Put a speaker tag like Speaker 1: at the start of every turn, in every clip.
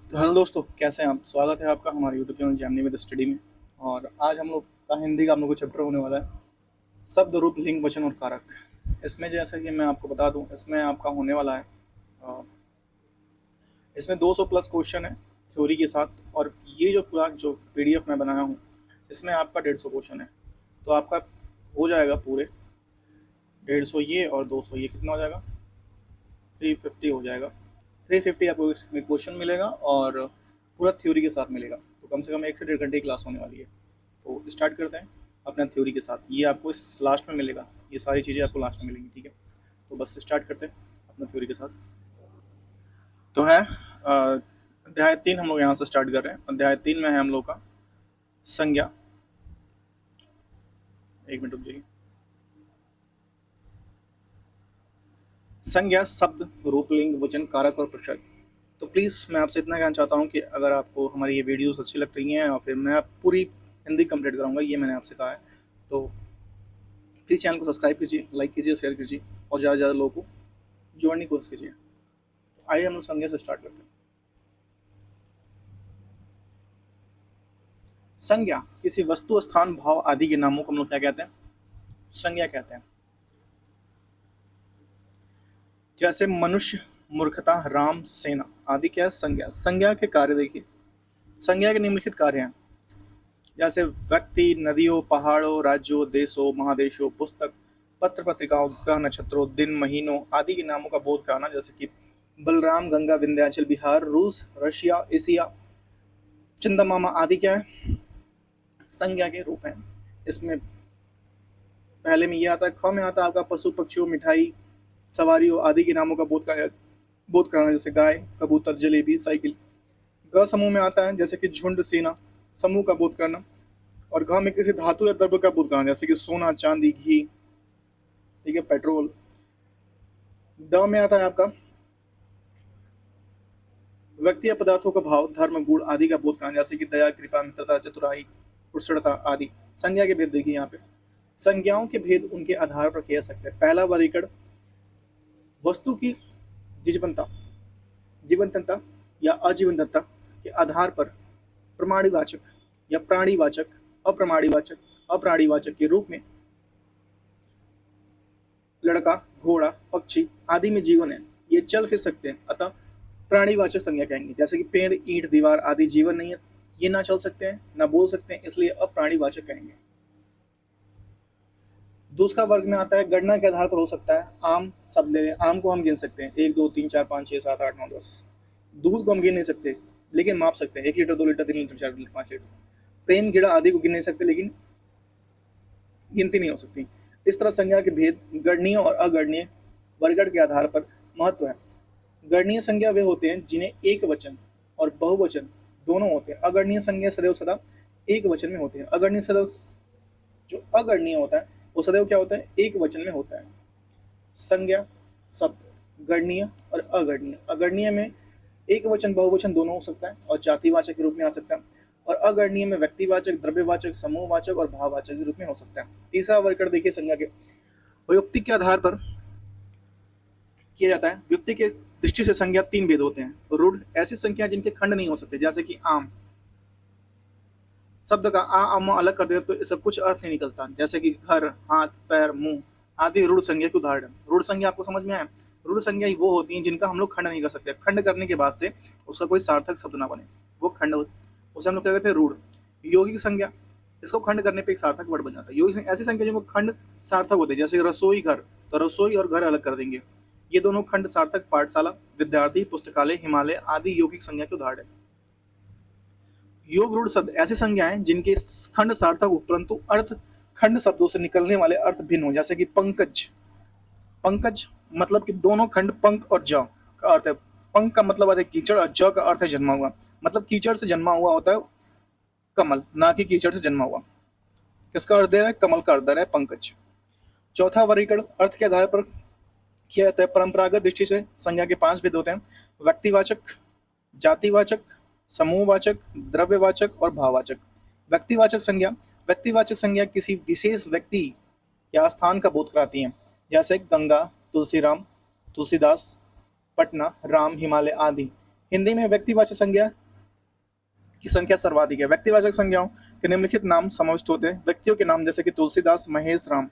Speaker 1: तो हेलो दोस्तों, कैसे हैं आप? स्वागत है आपका हमारे YouTube channel Gemini with study में। और आज हम लोग का हिंदी का हम लोग को चैप्टर होने वाला है शब्द, रूप, लिंग, वचन और कारक। इसमें जैसा कि मैं आपको बता दूं, इसमें आपका होने वाला है अ, इसमें 200 प्लस क्वेश्चन है थ्योरी के साथ। और ये जो पूरा जो पीडीएफ मैं बनाया हूँ, इसमें आपका 150 क्वेश्चन है। तो आपका हो जाएगा पूरे 150 ये और 200 ये, कितना हो जाएगा? 350 हो जाएगा। 350 आपको इसमें क्वेश्चन मिलेगा और पूरा थ्योरी के साथ मिलेगा। तो कम से कम 1 से 1.5 घंटे की क्लास होने वाली है। तो स्टार्ट करते हैं अपना थ्योरी के साथ। ये आपको इस लास्ट में मिलेगा, ये सारी चीज़ें आपको लास्ट में मिलेंगी, ठीक है? तो बस स्टार्ट करते हैं अपना थ्योरी के साथ। तो है अध्याय 3 हम लोग यहाँ से स्टार्ट कर रहे हैं। अध्याय 3 में है हम लोग का संज्ञा। एक मिनट रुक जाइए। संज्ञा शब्द, रूप, लिंग, वचन, कारक और प्रसंग। तो प्लीज़ मैं आपसे इतना कहना चाहता हूँ कि अगर आपको हमारी ये वीडियोस अच्छी लग रही हैं और फिर मैं आप पूरी हिंदी कंप्लीट कराऊंगा, ये मैंने आपसे कहा है, तो प्लीज़ चैनल को सब्सक्राइब कीजिए, लाइक कीजिए, शेयर कीजिए और ज़्यादा से ज़्यादा लोगों को जोड़ने की कोशिश कीजिए। तो आइए हम लोग संज्ञा से स्टार्ट करते हैं। संज्ञा किसी वस्तु, स्थान, भाव आदि के नामों को हम लोग क्या कहते हैं? संज्ञा कहते हैं। जैसे मनुष्य, मूर्खता, राम, सेना आदि क्या है? संज्ञा। संज्ञा के कार्य देखिए। संज्ञा के निम्नलिखित कार्य हैं। जैसे व्यक्ति, नदियों, पहाड़ों, राज्यों, देशों, महादेशों, पुस्तक, पत्र पत्रिकाओं, ग्रह, नक्षत्रों, दिन, महीनों आदि के नामों का बोध कराना। जैसे कि बलराम, गंगा, विंध्याचल, बिहार, रूस, रशिया, एशिया, चंदमामा आदि क्या है? संज्ञा के रूप हैं। इसमें पहले में ये आता है, ख में आता है आपका पशु, पक्षियों, मिठाई, सवारियों आदि के नामों का बोध कराना। जैसे गाय, कबूतर, जलेबी, साइकिल। ग समूह में आता है जैसे कि झुंड, सेना, समूह का बोध करना। और घ में किसी धातु या द्रव्य का बोध कराना, जैसे कि सोना, चांदी, घी, ठीक है, पेट्रोल। ड में आता है आपका व्यक्ति या पदार्थों का भाव, धर्म, गुण आदि का बोध कराना, जैसे कि दया, कृपा, मित्रता, चतुराई, कुशलता आदि। संज्ञा के भेद देखिए यहाँ पे। संज्ञाओं के भेद उनके आधार पर किया जा सकते हैं। पहला वर्गीकरण, वस्तु की जीवंतता, जीवंतता या अजीवंतता के आधार पर प्रमाणीवाचक या प्राणीवाचक, अप्रमाणीवाचक, अप्राणीवाचक के रूप में लड़का, घोड़ा, पक्षी आदि में जीवन है, ये चल फिर सकते हैं, अतः प्राणीवाचक संज्ञा कहेंगे। जैसे कि पेड़, ईंट, दीवार आदि जीवन नहीं है, ये ना चल सकते हैं ना बोल सकते हैं, इसलिए अप्राणीवाचक कहेंगे। दूसरा वर्ग में आता है गणना के आधार पर हो सकता है। आम सब ले लें, आम को हम गिन सकते हैं, 1 2 3 4 5 6 7 8 9 10। दूध को हम गिन नहीं सकते लेकिन माप सकते हैं, 1 litre, 2 litre, 3 litre, 4 litre, 5 litre. प्रेम, गिड़ा आदि को गिन नहीं सकते लेकिन गिनती नहीं हो सकती। इस तरह संज्ञा के भेद गणनीय और अगणनीय वर्गीकरण के आधार पर महत्व है। गणनीय संज्ञा वे होते हैं जिन्हें एक वचन और बहुवचन दोनों होते हैं। अगणनीय संज्ञा सदैव सदा एक वचन में होते हैं। अगणनीय सदैव, जो अगणनीय होता है वो सदैव क्या होता है? एक वचन में होता है। संज्ञा शब्द गणनीय और अगणनीय। अगणनीय में एक वचन बहुवचन दोनों हो सकता है और जातिवाचक के रूप में आ सकता है। और अगणनीय में व्यक्तिवाचक, द्रव्यवाचक, समूहवाचक और भाववाचक के रूप में हो सकता है। तीसरा वर्गीकरण देखिए संज्ञा के, वयोक्ति के आधार पर किया जाता है। व्यक्ति के दृष्टि से संज्ञा 3 भेद होते हैं। रूढ़, ऐसी संख्या जिनके खंड नहीं हो सकते, जैसे कि आम शब्द का आ अम अलग कर दे तो इसका कुछ अर्थ नहीं निकलता। जैसे कि घर, हाथ, पैर, मुंह आदि रूढ़ संज्ञा के उदाहरण। रूढ़ संज्ञा आपको समझ में आया? रूढ़ संज्ञा वो होती हैं जिनका हम लोग खंड नहीं कर सकते। खंड करने के बाद से उसका कोई सार्थक शब्द ना बने, वो खंड, उसे हम लोग क्या कहते हैं? रूढ़। यौगिक संज्ञा, इसको खंड करने पे एक सार्थक वर्ड बन जाता है। यौगिक ऐसी संख्या जिनको खंड सार्थक होते हैं, जैसे रसोई घर, तो रसोई और घर अलग कर देंगे। ये दोनों खंड सार्थक पाठशाला, विद्यार्थी, पुस्तकालय, हिमालय आदि यौगिक संज्ञा के उदाहरण है। योग रूढ़ शब्द ऐसी संज्ञाएं जिनके खंड सार्थक हो परंतु अर्थ खंड शब्दों से निकलने वाले अर्थ भिन्न हो। जैसे कि पंकज, पंकज मतलब कि दोनों खंड पंक और ज का अर्थ है। पंक का मतलब आता है कीचड़ और ज का अर्थ है जन्मा हुआ। मतलब कीचड़ से जन्मा हुआ होता है कमल, ना कि कीचड़ से जन्मा हुआ। किसका अर्थ दे रहा है? कमल का अर्थ दे रहा है पंकज। चौथा वर्गीकरण अर्थ के आधार पर किया जाता है। परंपरागत दृष्टि से संज्ञा के 5 भेद होते हैं। व्यक्तिवाचक, जातिवाचक, समूहवाचक, द्रव्यवाचक और भाववाचक। व्यक्तिवाचक संज्ञा, व्यक्तिवाचक संज्ञा किसी विशेष व्यक्ति या स्थान का बोध कराती हैं। जैसे गंगा, तुलसीराम, तुलसीदास, पटना, राम, हिमालय आदि। हिंदी में व्यक्तिवाचक संज्ञा की संख्या सर्वाधिक है। व्यक्तिवाचक संज्ञाओं के निम्नलिखित नाम समाविष्ट होते हैं। व्यक्तियों के नाम जैसे कि तुलसीदास, महेश, राम।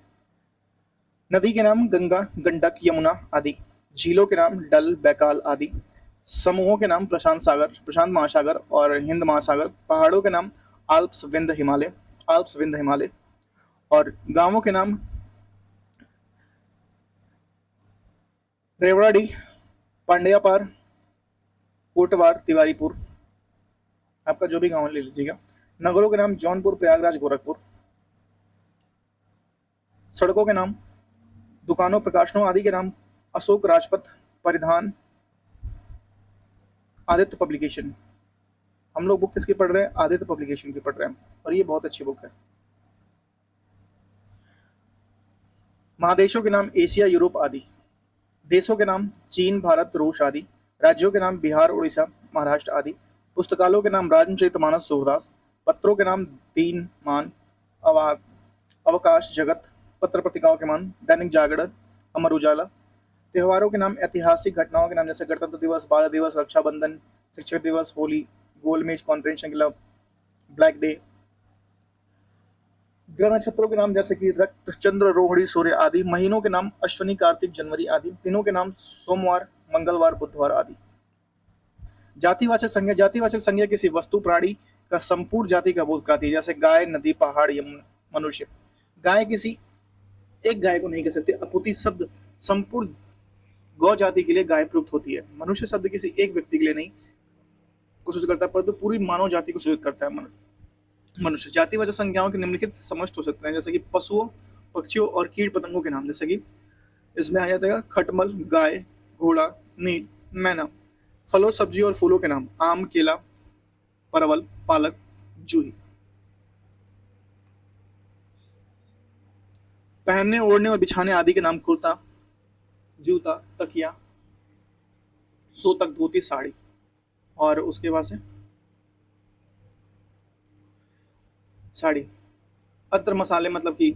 Speaker 1: नदी के नाम गंगा, गंडक, यमुना आदि। झीलों के नाम डल, बैकाल आदि। समूहों के नाम प्रशांत सागर, प्रशांत महासागर और हिंद महासागर। पहाड़ों के नाम आल्प्स, विंध्य, हिमालय, आल्प्स, विंध्य, हिमालय। और गांवों के नाम रेवड़ाडी, पांड्यापार, कोटवार, तिवारीपुर। आपका जो भी गांव ले लीजिएगा। नगरों के नाम जौनपुर, प्रयागराज, गोरखपुर। सड़कों के नाम दुकानों, प्रकाशनों आदि के नाम अशोक, राजपथ, परिधान, आदित्य पब्लिकेशन। हम लोग बुक किसकी पढ़ रहे हैं? आदित्य पब्लिकेशन की पढ़ रहे हैं और ये बहुत अच्छी बुक है। महादेशों के नाम एशिया, यूरोप आदि। देशों के नाम चीन, भारत, रूस आदि। राज्यों के नाम बिहार, उड़ीसा, महाराष्ट्र आदि। पुस्तकालयों के नाम रामचरितमानस, सूरदास। पत्रों के नाम दीनमान, अवकाश, जगत। पत्र पत्रिकाओं के नाम दैनिक जागरण, अमर उजाला। त्योहारों के नाम ऐतिहासिक घटनाओं के नाम जैसे गणतंत्र दिवस, बाल दिवस, रक्षाबंधन, शिक्षक दिवस, होली, गोलमेज कॉन्फ्रेंस क्लब, ब्लैक डे। ग्रह नक्षत्रों के नाम जैसे कि रक्त, चंद्र, रोहिणी, सूर्य आदि। महीनों के नाम अश्विनी, कार्तिक, जनवरी आदि। दिनों के नाम सोमवार, मंगलवार, बुधवार आदि। जातिवाचक संज्ञा, जातिवाचक संज्ञा किसी वस्तु, प्राणी का संपूर्ण जाति का बोध कराती है, जैसे गाय, नदी, पहाड़, मनुष्य। गाय किसी एक गाय को नहीं कह सकते, अपूर्ति शब्द संपूर्ण गौ जाति के लिए गाय प्रयुक्त होती है। मनुष्य शब्द किसी एक व्यक्ति के लिए नहीं को सूचित करता है, परंतु पूरी मानव जाति को सूचित करता है मनुष्य। जातिवाचक संज्ञाओं के निम्नलिखित समष्ट हो सकते हैं, जैसे कि पशुओं, पक्षियों और कीट पतंगों के नाम, जैसे कि इसमें आ जाता है खटमल, गाय, घोड़ा, नील, मैना। फलों, सब्जियों और फूलों के नाम आम, केला, परवल, पालक, जूही। पहनने, ओढ़ने और बिछाने आदि के नाम कुर्ता, जूता, तकिया, सोतक, धोती, साड़ी। और उसके बाद से साड़ी। अत्र मसाले मतलब कि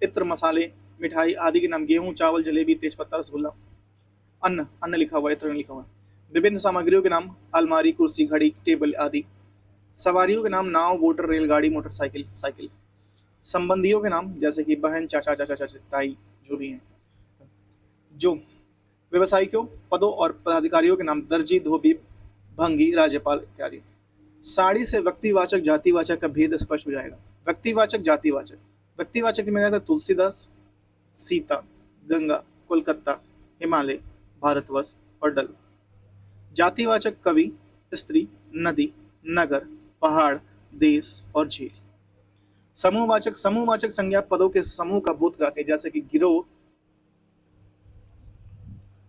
Speaker 1: इत्र, मसाले, मिठाई आदि के नाम गेहूं, चावल, जलेबी, तेजपत्ता, रसगुल्ला। अन्न, अन्न लिखा हुआ है, इत्र लिखा हुआ है। विभिन्न सामग्रियों के नाम अलमारी, कुर्सी, घड़ी, टेबल आदि। सवारियों के नाम नाव, वोटर, रेलगाड़ी, मोटरसाइकिल, साइकिल। संबंधियों के नाम जैसे कि बहन, चाचा, चाचा, चाचा, ताई, जो भी हैं। जो व्यवसायियों, पदों और पदाधिकारियों के नाम दर्जी, धोबी, भंगी, राज्यपाल इत्यादि। साड़ी से व्यक्तिवाचक जातिवाचक का भेद स्पष्ट हो जाएगा। व्यक्तिवाचक, जातिवाचक। व्यक्तिवाचक में आता है तुलसीदास, सीता, गंगा, कोलकाता, हिमालय, भारतवर्ष और डल। जातिवाचक कवि, स्त्री, नदी, नगर, पहाड़, देश और झील। समूहवाचक, समूहवाचक संज्ञा पदों के समूह का बोध कराती है, जैसे कि गिरोह,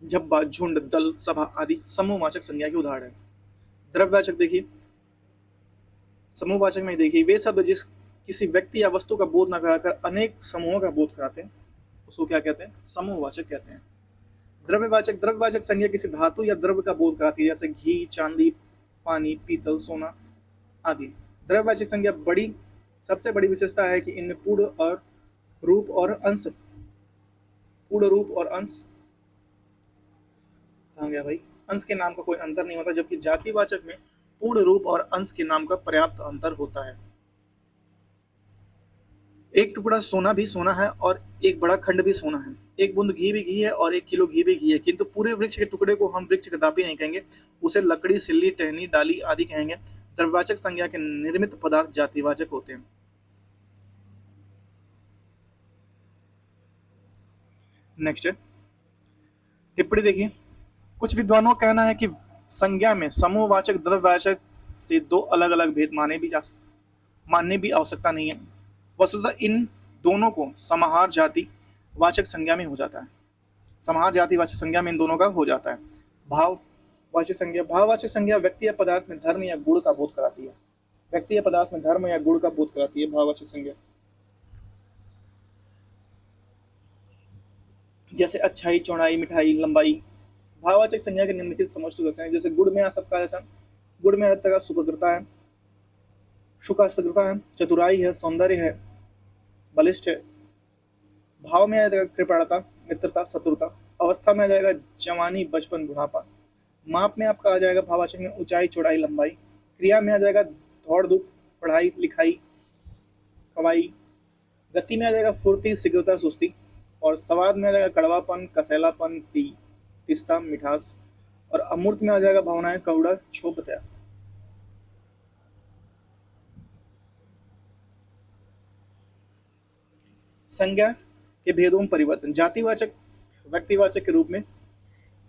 Speaker 1: झब्बा, झुंड, दल, सभा आदि समूहवाचक संज्ञा के उदाहरण हैं। द्रव्यवाचक देखिए, समूहवाचक में देखिए वे शब्द जिस किसी व्यक्ति या वस्तु का बोध न कराकर अनेक समूहों का बोध कराते हैं उसको क्या कहते हैं? समूहवाचक कहते हैं। द्रव्यवाचक, द्रव्यवाचक संज्ञा किसी धातु या द्रव्य का बोध कराती है, जैसे घी, चांदी, पानी, पीतल, सोना आदि। द्रव्यवाचक संज्ञा बड़ी सबसे बड़ी विशेषता है कि इनमें पूर्ण और रूप और अंश, पूर्ण रूप और अंश कहाँ गया भाई, अंश के नाम का कोई अंतर नहीं होता, जबकि जातिवाचक में पूर्ण रूप और अंश के नाम का पर्याप्त अंतर होता है। एक टुकड़ा सोना भी सोना है और एक बड़ा खंड भी सोना है। एक बूंद घी भी घी है और 1 किलो घी भी घी है, किंतु पूरे वृक्ष के टुकड़े को हम वृक्ष कदापि नहीं कहेंगे, उसे लकड़ी, सिल्ली, टहनी, डाली आदि कहेंगे। द्रव्यवाचक संज्ञा के निर्मित पदार्थ जातिवाचक होते हैं। नेक्स्ट है टिप्पणी देखिए, कुछ विद्वानों का कहना है कि संज्ञा में समूहवाचक द्रव्यवाचक से दो अलग अलग भेद मानने भी आवश्यकता नहीं है। वस्तुतः इन दोनों को समाहार जाति वाचक संज्ञा में हो जाता है। समाहार जाति वाचक संज्ञा में इन दोनों का हो जाता है। भाववाचक संज्ञा, भाववाचक संज्ञा व्यक्ति या पदार्थ में धर्म या गुण का बोध कराती है। व्यक्ति या पदार्थ में धर्म या गुण का बोध कराती है भाववाचक संज्ञा। जैसे अच्छाई, चौड़ाई, मिठाई, लंबाई। भाववाचक संज्ञा के निम्नलिखित समस्त होते हैं, जैसे गुड़ में सब कहा जाता है, गुड़ में अर्थ का सुखकृता है, शुकास्त्रता है, चतुराई है, सौंदर्य है, बलिष्ठ है। भाव में आ जाएगा कृपणता, मित्रता, शत्रुता। अवस्था में आ जाएगा जवानी, बचपन, बुढ़ापा। माप में आपका आ जाएगा भाववाचक में ऊंचाई, चौड़ाई, लंबाई। क्रिया में आ जाएगा दौड़ धूप, पढ़ाई लिखाई, खवाई। गति में आ जाएगा फुर्ती, शीघ्रता, सुस्ती। और स्वाद में आ जाएगा कड़वापन, कसैलापन, तीस्ता, मिठास। और अमूर्त में आ जाएगा भावनाएं, कौड़ा, क्षोभ, दया। संज्ञा के भेदों में परिवर्तन। जातिवाचक व्यक्तिवाचक के रूप में।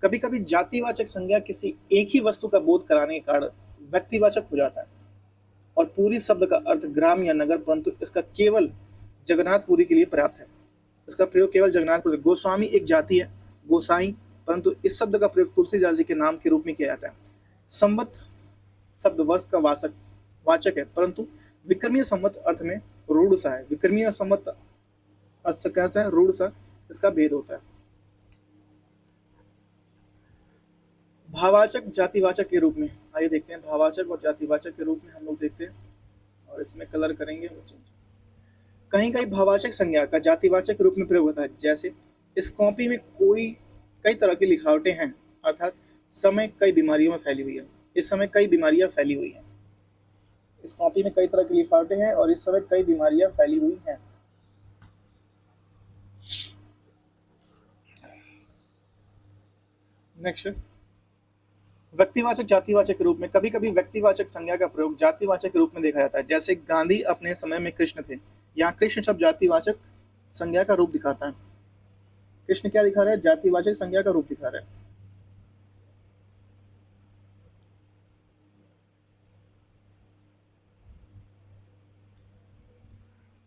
Speaker 1: कभी कभी जातिवाचक संज्ञा किसी एक ही वस्तु का बोध कराने के कारण व्यक्तिवाचक हो जाता है और पूरी शब्द का अर्थ ग्राम या नगर, परंतु इसका केवल जगन्नाथपुरी के लिए पर्याप्त है। इसका प्रयोग केवल जगन्नाथपुरी। गोस्वामी एक जाति है, गोसाई, परंतु इस शब्द का प्रयोग तुलसीदास जी के नाम के रूप में किया जाता है। संवत शब्द वर्ष का वाचक है, परंतु विक्रमीय संवत अर्थ में रूढ़ सा है। विक्रमीय संवत अर्थ से कैसा है? रूढ़ सा। इसका भेद होता है। भाववाचक जातिवाचक के रूप में आइए देखते हैं। भाववाचक और जातिवाचक के रूप में हम लोग देखते हैं और इसमें कलर करेंगे। कहीं कहीं भाववाचक संज्ञा का जातिवाचक के रूप में प्रयोग होता है, जैसे इस कॉपी में कई तरह की लिखावटें हैं, अर्थात समय कई बीमारियों में फैली हुई है। इस समय कई बीमारियां फैली हुई हैं। इस कॉपी में कई तरह की लिखावटें हैं और इस समय कई बीमारियां फैली हुई हैं। नेक्स्ट, व्यक्तिवाचक जातिवाचक के रूप में। कभी कभी व्यक्तिवाचक संज्ञा का प्रयोग जातिवाचक के रूप में देखा जाता है, जैसे गांधी अपने समय में कृष्ण थे। यहाँ कृष्ण शब्द जातिवाचक संज्ञा का रूप दिखाता है। कृष्ण क्या दिखा रहा है? जातिवाचक संज्ञा का रूप दिखा रहा है।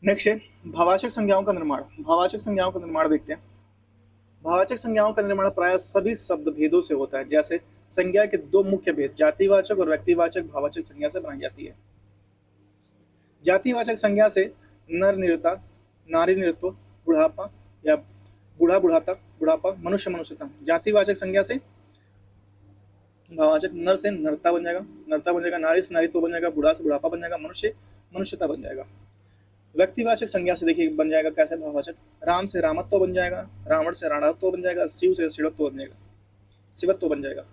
Speaker 1: नेक्स्ट है भाववाचक संज्ञाओं का निर्माण। भाववाचक संज्ञाओं का निर्माण देखते हैं। भाववाचक संज्ञाओं का निर्माण प्राय सभी शब्द भेदों से होता है, जैसे संज्ञा के दो मुख्य भेद जातिवाचक और व्यक्तिवाचक भाववाचक संज्ञा से बनाई जाती है। जातिवाचक संज्ञा से नर निरता, नारी नृत्व, बुढ़ापा या बूढ़ा बुढ़ापा, मनुष्य मनुष्यता। जातिवाचक संज्ञा से भाववाचक नर से नरता बन जाएगा, नारी से नारीत्व बन जाएगा, बूढ़ा से बुढ़ापा बन जाएगा, मनुष्य मनुष्यता बन जाएगा। व्यक्तिवाचक संज्ञा से देखिए बन जाएगा कैसे भाववाचक, राम से रामत्व बन जाएगा, रावण से राणात्व बन जाएगा, शिव से शिवत्व बन जाएगा, शिवत्व बन जाएगा।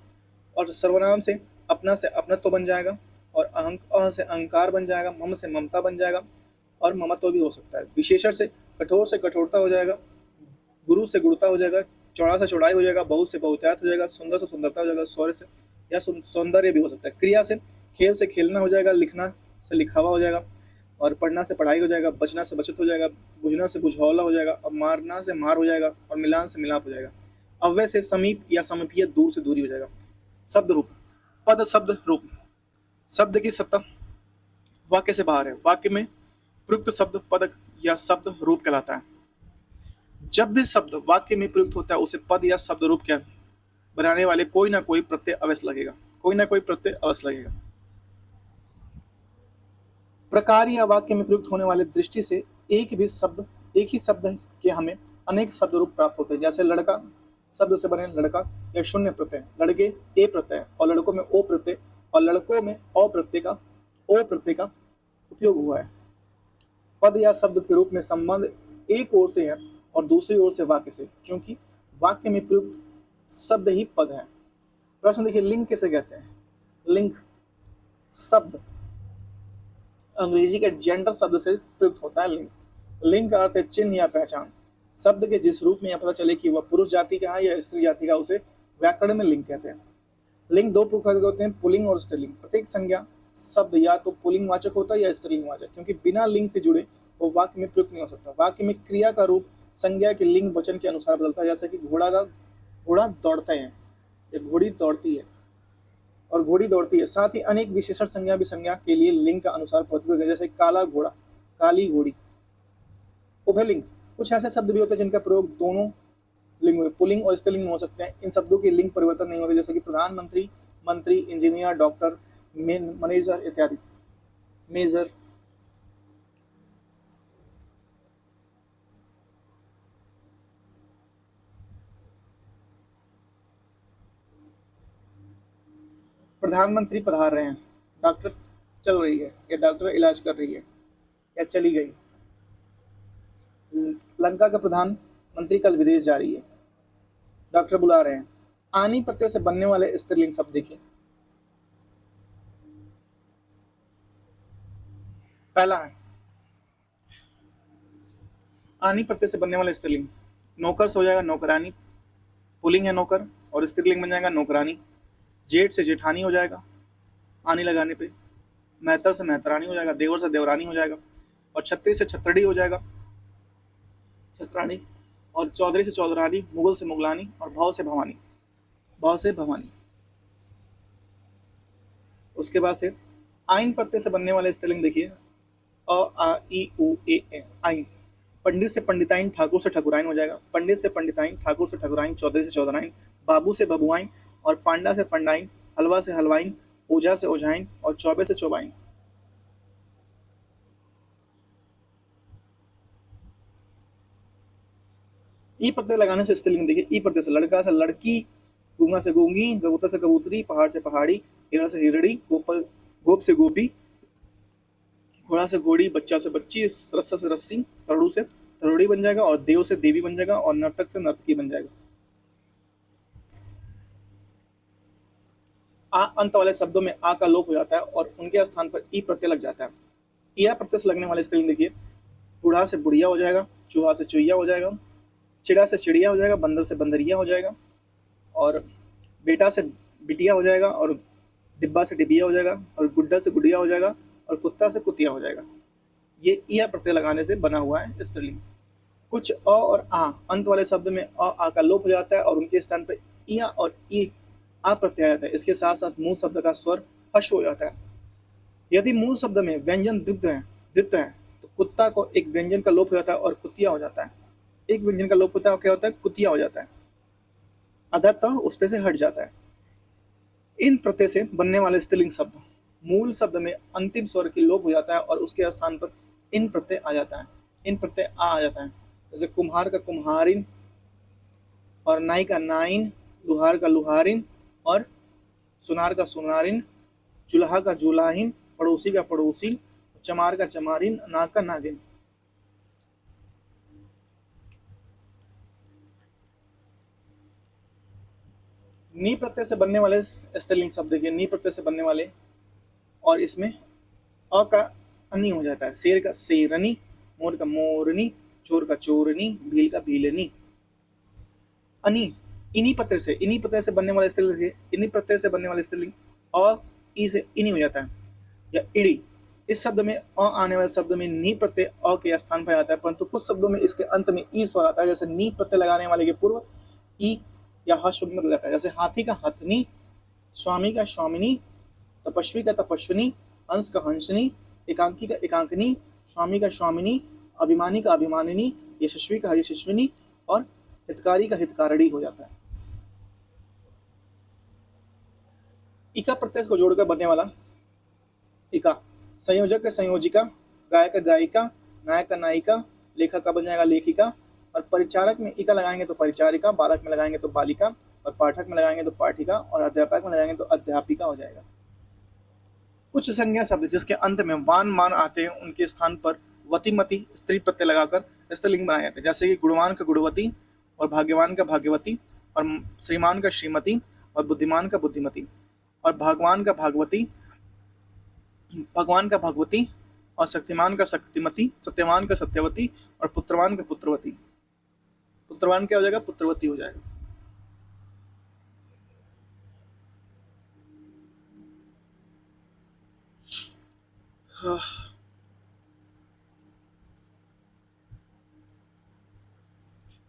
Speaker 1: और सर्वनाम से अपना से अपनत्व बन जाएगा, और अह से अहंकार बन जाएगा, मम से ममता बन जाएगा, और ममत्व भी हो सकता है। विशेषण से कठोरता हो जाएगा, गुरु से गुरुता हो जाएगा, चौड़ा से चौड़ाई हो जाएगा, बहु से बहुतायत हो जाएगा, सुंदर से सुंदरता हो जाएगा, शौर्य से या सौंदर्य भी हो सकता है। क्रिया से खेल से खेलना हो जाएगा, लिखना से लिखावा हो जाएगा, और पढ़ना से पढ़ाई हो जाएगा, बचना से बचत हो जाएगा, बुझना से बुझौला हो जाएगा, और मारना से मार हो जाएगा, और मिलान से मिलाप हो जाएगा। अव्यय से समीप या समीपीय, दूर से दूरी हो जाएगा। शब्द रूप, पद शब्द रूप। शब्द की सत्ता वाक्य से बाहर है। वाक्य में प्रयुक्त शब्द पद या शब्द रूप कहलाता है। जब भी शब्द वाक्य में प्रयुक्त होता है उसे पद या शब्द रूप क्या बनाने वाले कोई ना कोई प्रत्यय अवश्य लगेगा, कोई ना कोई प्रत्यय अवश्य लगेगा। प्रकार या वाक्य में प्रयुक्त होने वाले दृष्टि से एक ही शब्द के हमें अनेक शब्द रूप प्राप्त होते हैं, जैसे लड़का शब्द से बने लड़का या शून्य प्रत्यय, लड़के ए प्रत्यय, और लड़कों में ओ प्रत्यय, और लड़कों में ओ प्रत्यय का उपयोग हुआ है। पद या शब्द के रूप में संबंध एक ओर से है और दूसरी ओर से वाक्य से, क्योंकि वाक्य में प्रयुक्त शब्द ही पद है। प्रश्न देखिए, लिंग किसे कहते हैं? लिंग शब्द अंग्रेजी के जेंडर शब्द से प्रयुक्त होता है। लिंग का अर्थ है चिन्ह या पहचान। शब्द के जिस रूप में यह पता चले कि वह पुरुष जाति का है या स्त्री जाति का, उसे व्याकरण में लिंग कहते हैं। लिंग दो प्रकार के होते हैं, पुल्लिंग और स्त्रीलिंग। प्रत्येक संज्ञा शब्द या तो पुल्लिंग वाचक होता है या स्त्रीलिंग वाचक, क्योंकि बिना लिंग से जुड़े वो वाक्य में प्रयुक्त नहीं हो सकता। वाक्य में क्रिया का रूप संज्ञा के लिंग वचन के अनुसार बदलता है, जैसे कि घोड़ा दौड़ते हैं या घोड़ी दौड़ती है और घोड़ी दौड़ती है। साथ ही अनेक विशेषण संज्ञा भी संज्ञा के लिए लिंग का अनुसार परिवर्तित है, जैसे काला घोड़ा, काली घोड़ी। उभयलिंग, कुछ ऐसे शब्द भी होते हैं जिनका प्रयोग दोनों लिंग में पुल्लिंग और स्त्रीलिंग में हो सकते हैं। इन शब्दों के लिंग परिवर्तन नहीं होते, जैसे कि प्रधानमंत्री, मंत्री, इंजीनियर, डॉक्टर, मैनेजर इत्यादि। मेजर। प्रधानमंत्री पधार रहे हैं, डॉक्टर चल रही है या डॉक्टर इलाज कर रही है या चली गई। लंका का प्रधानमंत्री कल विदेश जा रही है, डॉक्टर बुला रहे हैं। आनी प्रत्यय से बनने वाले स्त्रीलिंग शब्द देखिए। पहला है आनी प्रत्यय से बनने वाले स्त्रीलिंग, नौकर से हो जाएगा नौकरानी, पुल्लिंग है नौकर, और स्त्रीलिंग बन जाएगा नौकरानी। जेठ से जेठानी हो जाएगा आनी लगाने पे, मेहतर से मेहतरानी हो जाएगा, देवर से देवरानी हो जाएगा, और छत्री से छत्रड़ी हो जाएगा छत्रानी, और चौधरी से चौधरानी, मुगल से मुगलानी, और भाव से भवानी, भाव से भवानी। उसके बाद से आइन प्रत्यय से बनने वाले स्त्रीलिंग देखिए, अ आ ई उ ए आइन। पंडित से पंडिताइन, ठाकुर से ठाकुराइन हो जाएगा, पंडित से पंडिताइन, ठाकुर से ठाकुराइन, चौधरी से चौधराइन, बाबू से बबुआइन, और पांडा से पंडाइन, हलवा से हलवाइन, ओझा से ओझाइन, और चौबे से चौबाइन। ई प्रत्यय लगाने से स्त्रीलिंग देखिए, ई प्रत्यय से लड़का से लड़की, गूंगा से गूंगी, कबूतर से कबूतरी, पहाड़ से पहाड़ी, हिरण से हिरड़ी, गोप से गोपी, घोड़ा से घोड़ी, बच्चा से बच्ची, रस्सा से रस्सी, तरुड़ से तरुड़ी बन जाएगा, और देव से देवी बन जाएगा, और नर्तक से नर्तकी बन जाएगा। आ अंत वाले शब्दों में आ का लोप हो जाता है और उनके स्थान पर ई प्रत्यय लग जाता है। या प्रत्यय से लगने वाले स्त्रीलिंग देखिए, बूढ़ा से बुढ़िया हो जाएगा, चूहा से चुहिया हो जाएगा, चिड़ा से चिड़िया हो जाएगा, बंदर से बंदरिया हो जाएगा, और बेटा से बिटिया हो जाएगा, और डिब्बा से डिबिया हो जाएगा, और गुड्डा से गुडिया हो जाएगा, और कुत्ता से कुतिया हो जाएगा। ये या प्रत्यय लगाने से बना हुआ है स्त्रीलिंग। कुछ अ और आ अंत वाले शब्द में अ आ का लोप हो जाता है और उनके स्थान पर इया और ई आ प्रत्यय आ जाता है। इसके साथ साथ मूल शब्द का स्वर हश्व हो जाता है। यदि मूल शब्द में व्यंजन द्वित्व है तो कुत्ता को एक व्यंजन का लोप हो जाता है और कुतिया हो जाता है। एक व्यंजन का लोप होता है और क्या होता है, कुतिया हो जाता है, अधतः उस पे से हट जाता है। इन प्रत्यय से बनने वाले स्त्रीलिंग शब्द मूल शब्द में अंतिम स्वर की लोप हो जाता है और उसके स्थान पर इन प्रत्यय आ जाता है, इन प्रत्यय आ जाता है। जैसे कुम्हार का कुम्हारिन, और नाई का नाइन, लुहार का लुहारिन, और सुनार का सुनारिन, जुल्हा का जुलाहिन, पड़ोसी का पड़ोसी, चमार का चमारिन, नाग का नागिन। नी प्रत्यय से बनने वाले स्त्रीलिंग शब्द देखिए, नी प्रत्यय से बनने वाले, और इसमें अ का अनि हो जाता है। शेर का शेरनी, मोर का मोरनी, चोर का चोरनी, भील का भीलनी। अनि इन्हीं प्रत्यय से बनने वाले स्त्रीलिंग, इन्हीं प्रत्यय से बनने वाले स्त्रीलिंग अ ई से इनी हो जाता है, या इड़ी। इस शब्द में अ आने वाले शब्द में नी प्रत्यय अ के स्थान पर आता है, परंतु कुछ शब्दों में इसके अंत में ई स्वर आता है। जैसे नी प्रत्यय लगाने वाले के पूर्व ई या हर्ष में बदल जाता है। जैसे हाथी का हथनी, स्वामी का स्वामिनी, तपस्वी का तपस्विनी, हंस का हंसनी, एकांकी का एकांकनी, स्वामी का स्वामिनी, अभिमानी का अभिमानिनी, यशस्वी का यशस्विनी, और हितकारी का हितकारिणी हो जाता है। इका प्रत्यय को जोड़कर बनने वाला इका, संयोजक का संयोजिका, गायक का गायिका, नायक का नायिका, लेखक का बन जाएगा लेखिका, और परिचारक में इका लगाएंगे तो परिचारिका, बालक में लगाएंगे तो बालिका, और पाठक में लगाएंगे तो पाठिका, और अध्यापक में लगाएंगे तो अध्यापिका हो जाएगा। कुछ संज्ञा शब्द जिसके अंत में वान मान आते हैं उनके स्थान पर वतिमति स्त्री प्रत्यय लगाकर स्त्रीलिंग बनाए जाते हैं। जैसे कि गुणवान का गुणवती, और भाग्यवान का भाग्यवती, और श्रीमान का श्रीमती, और बुद्धिमान का बुद्धिमती, और भगवान का भागवती, भगवान का भगवती, और शक्तिमान का शक्तिमती, सत्यवान का सत्यवती, और पुत्रवान का पुत्रवती। पुत्रवान क्या हो जाएगा, पुत्रवती हो जाएगा।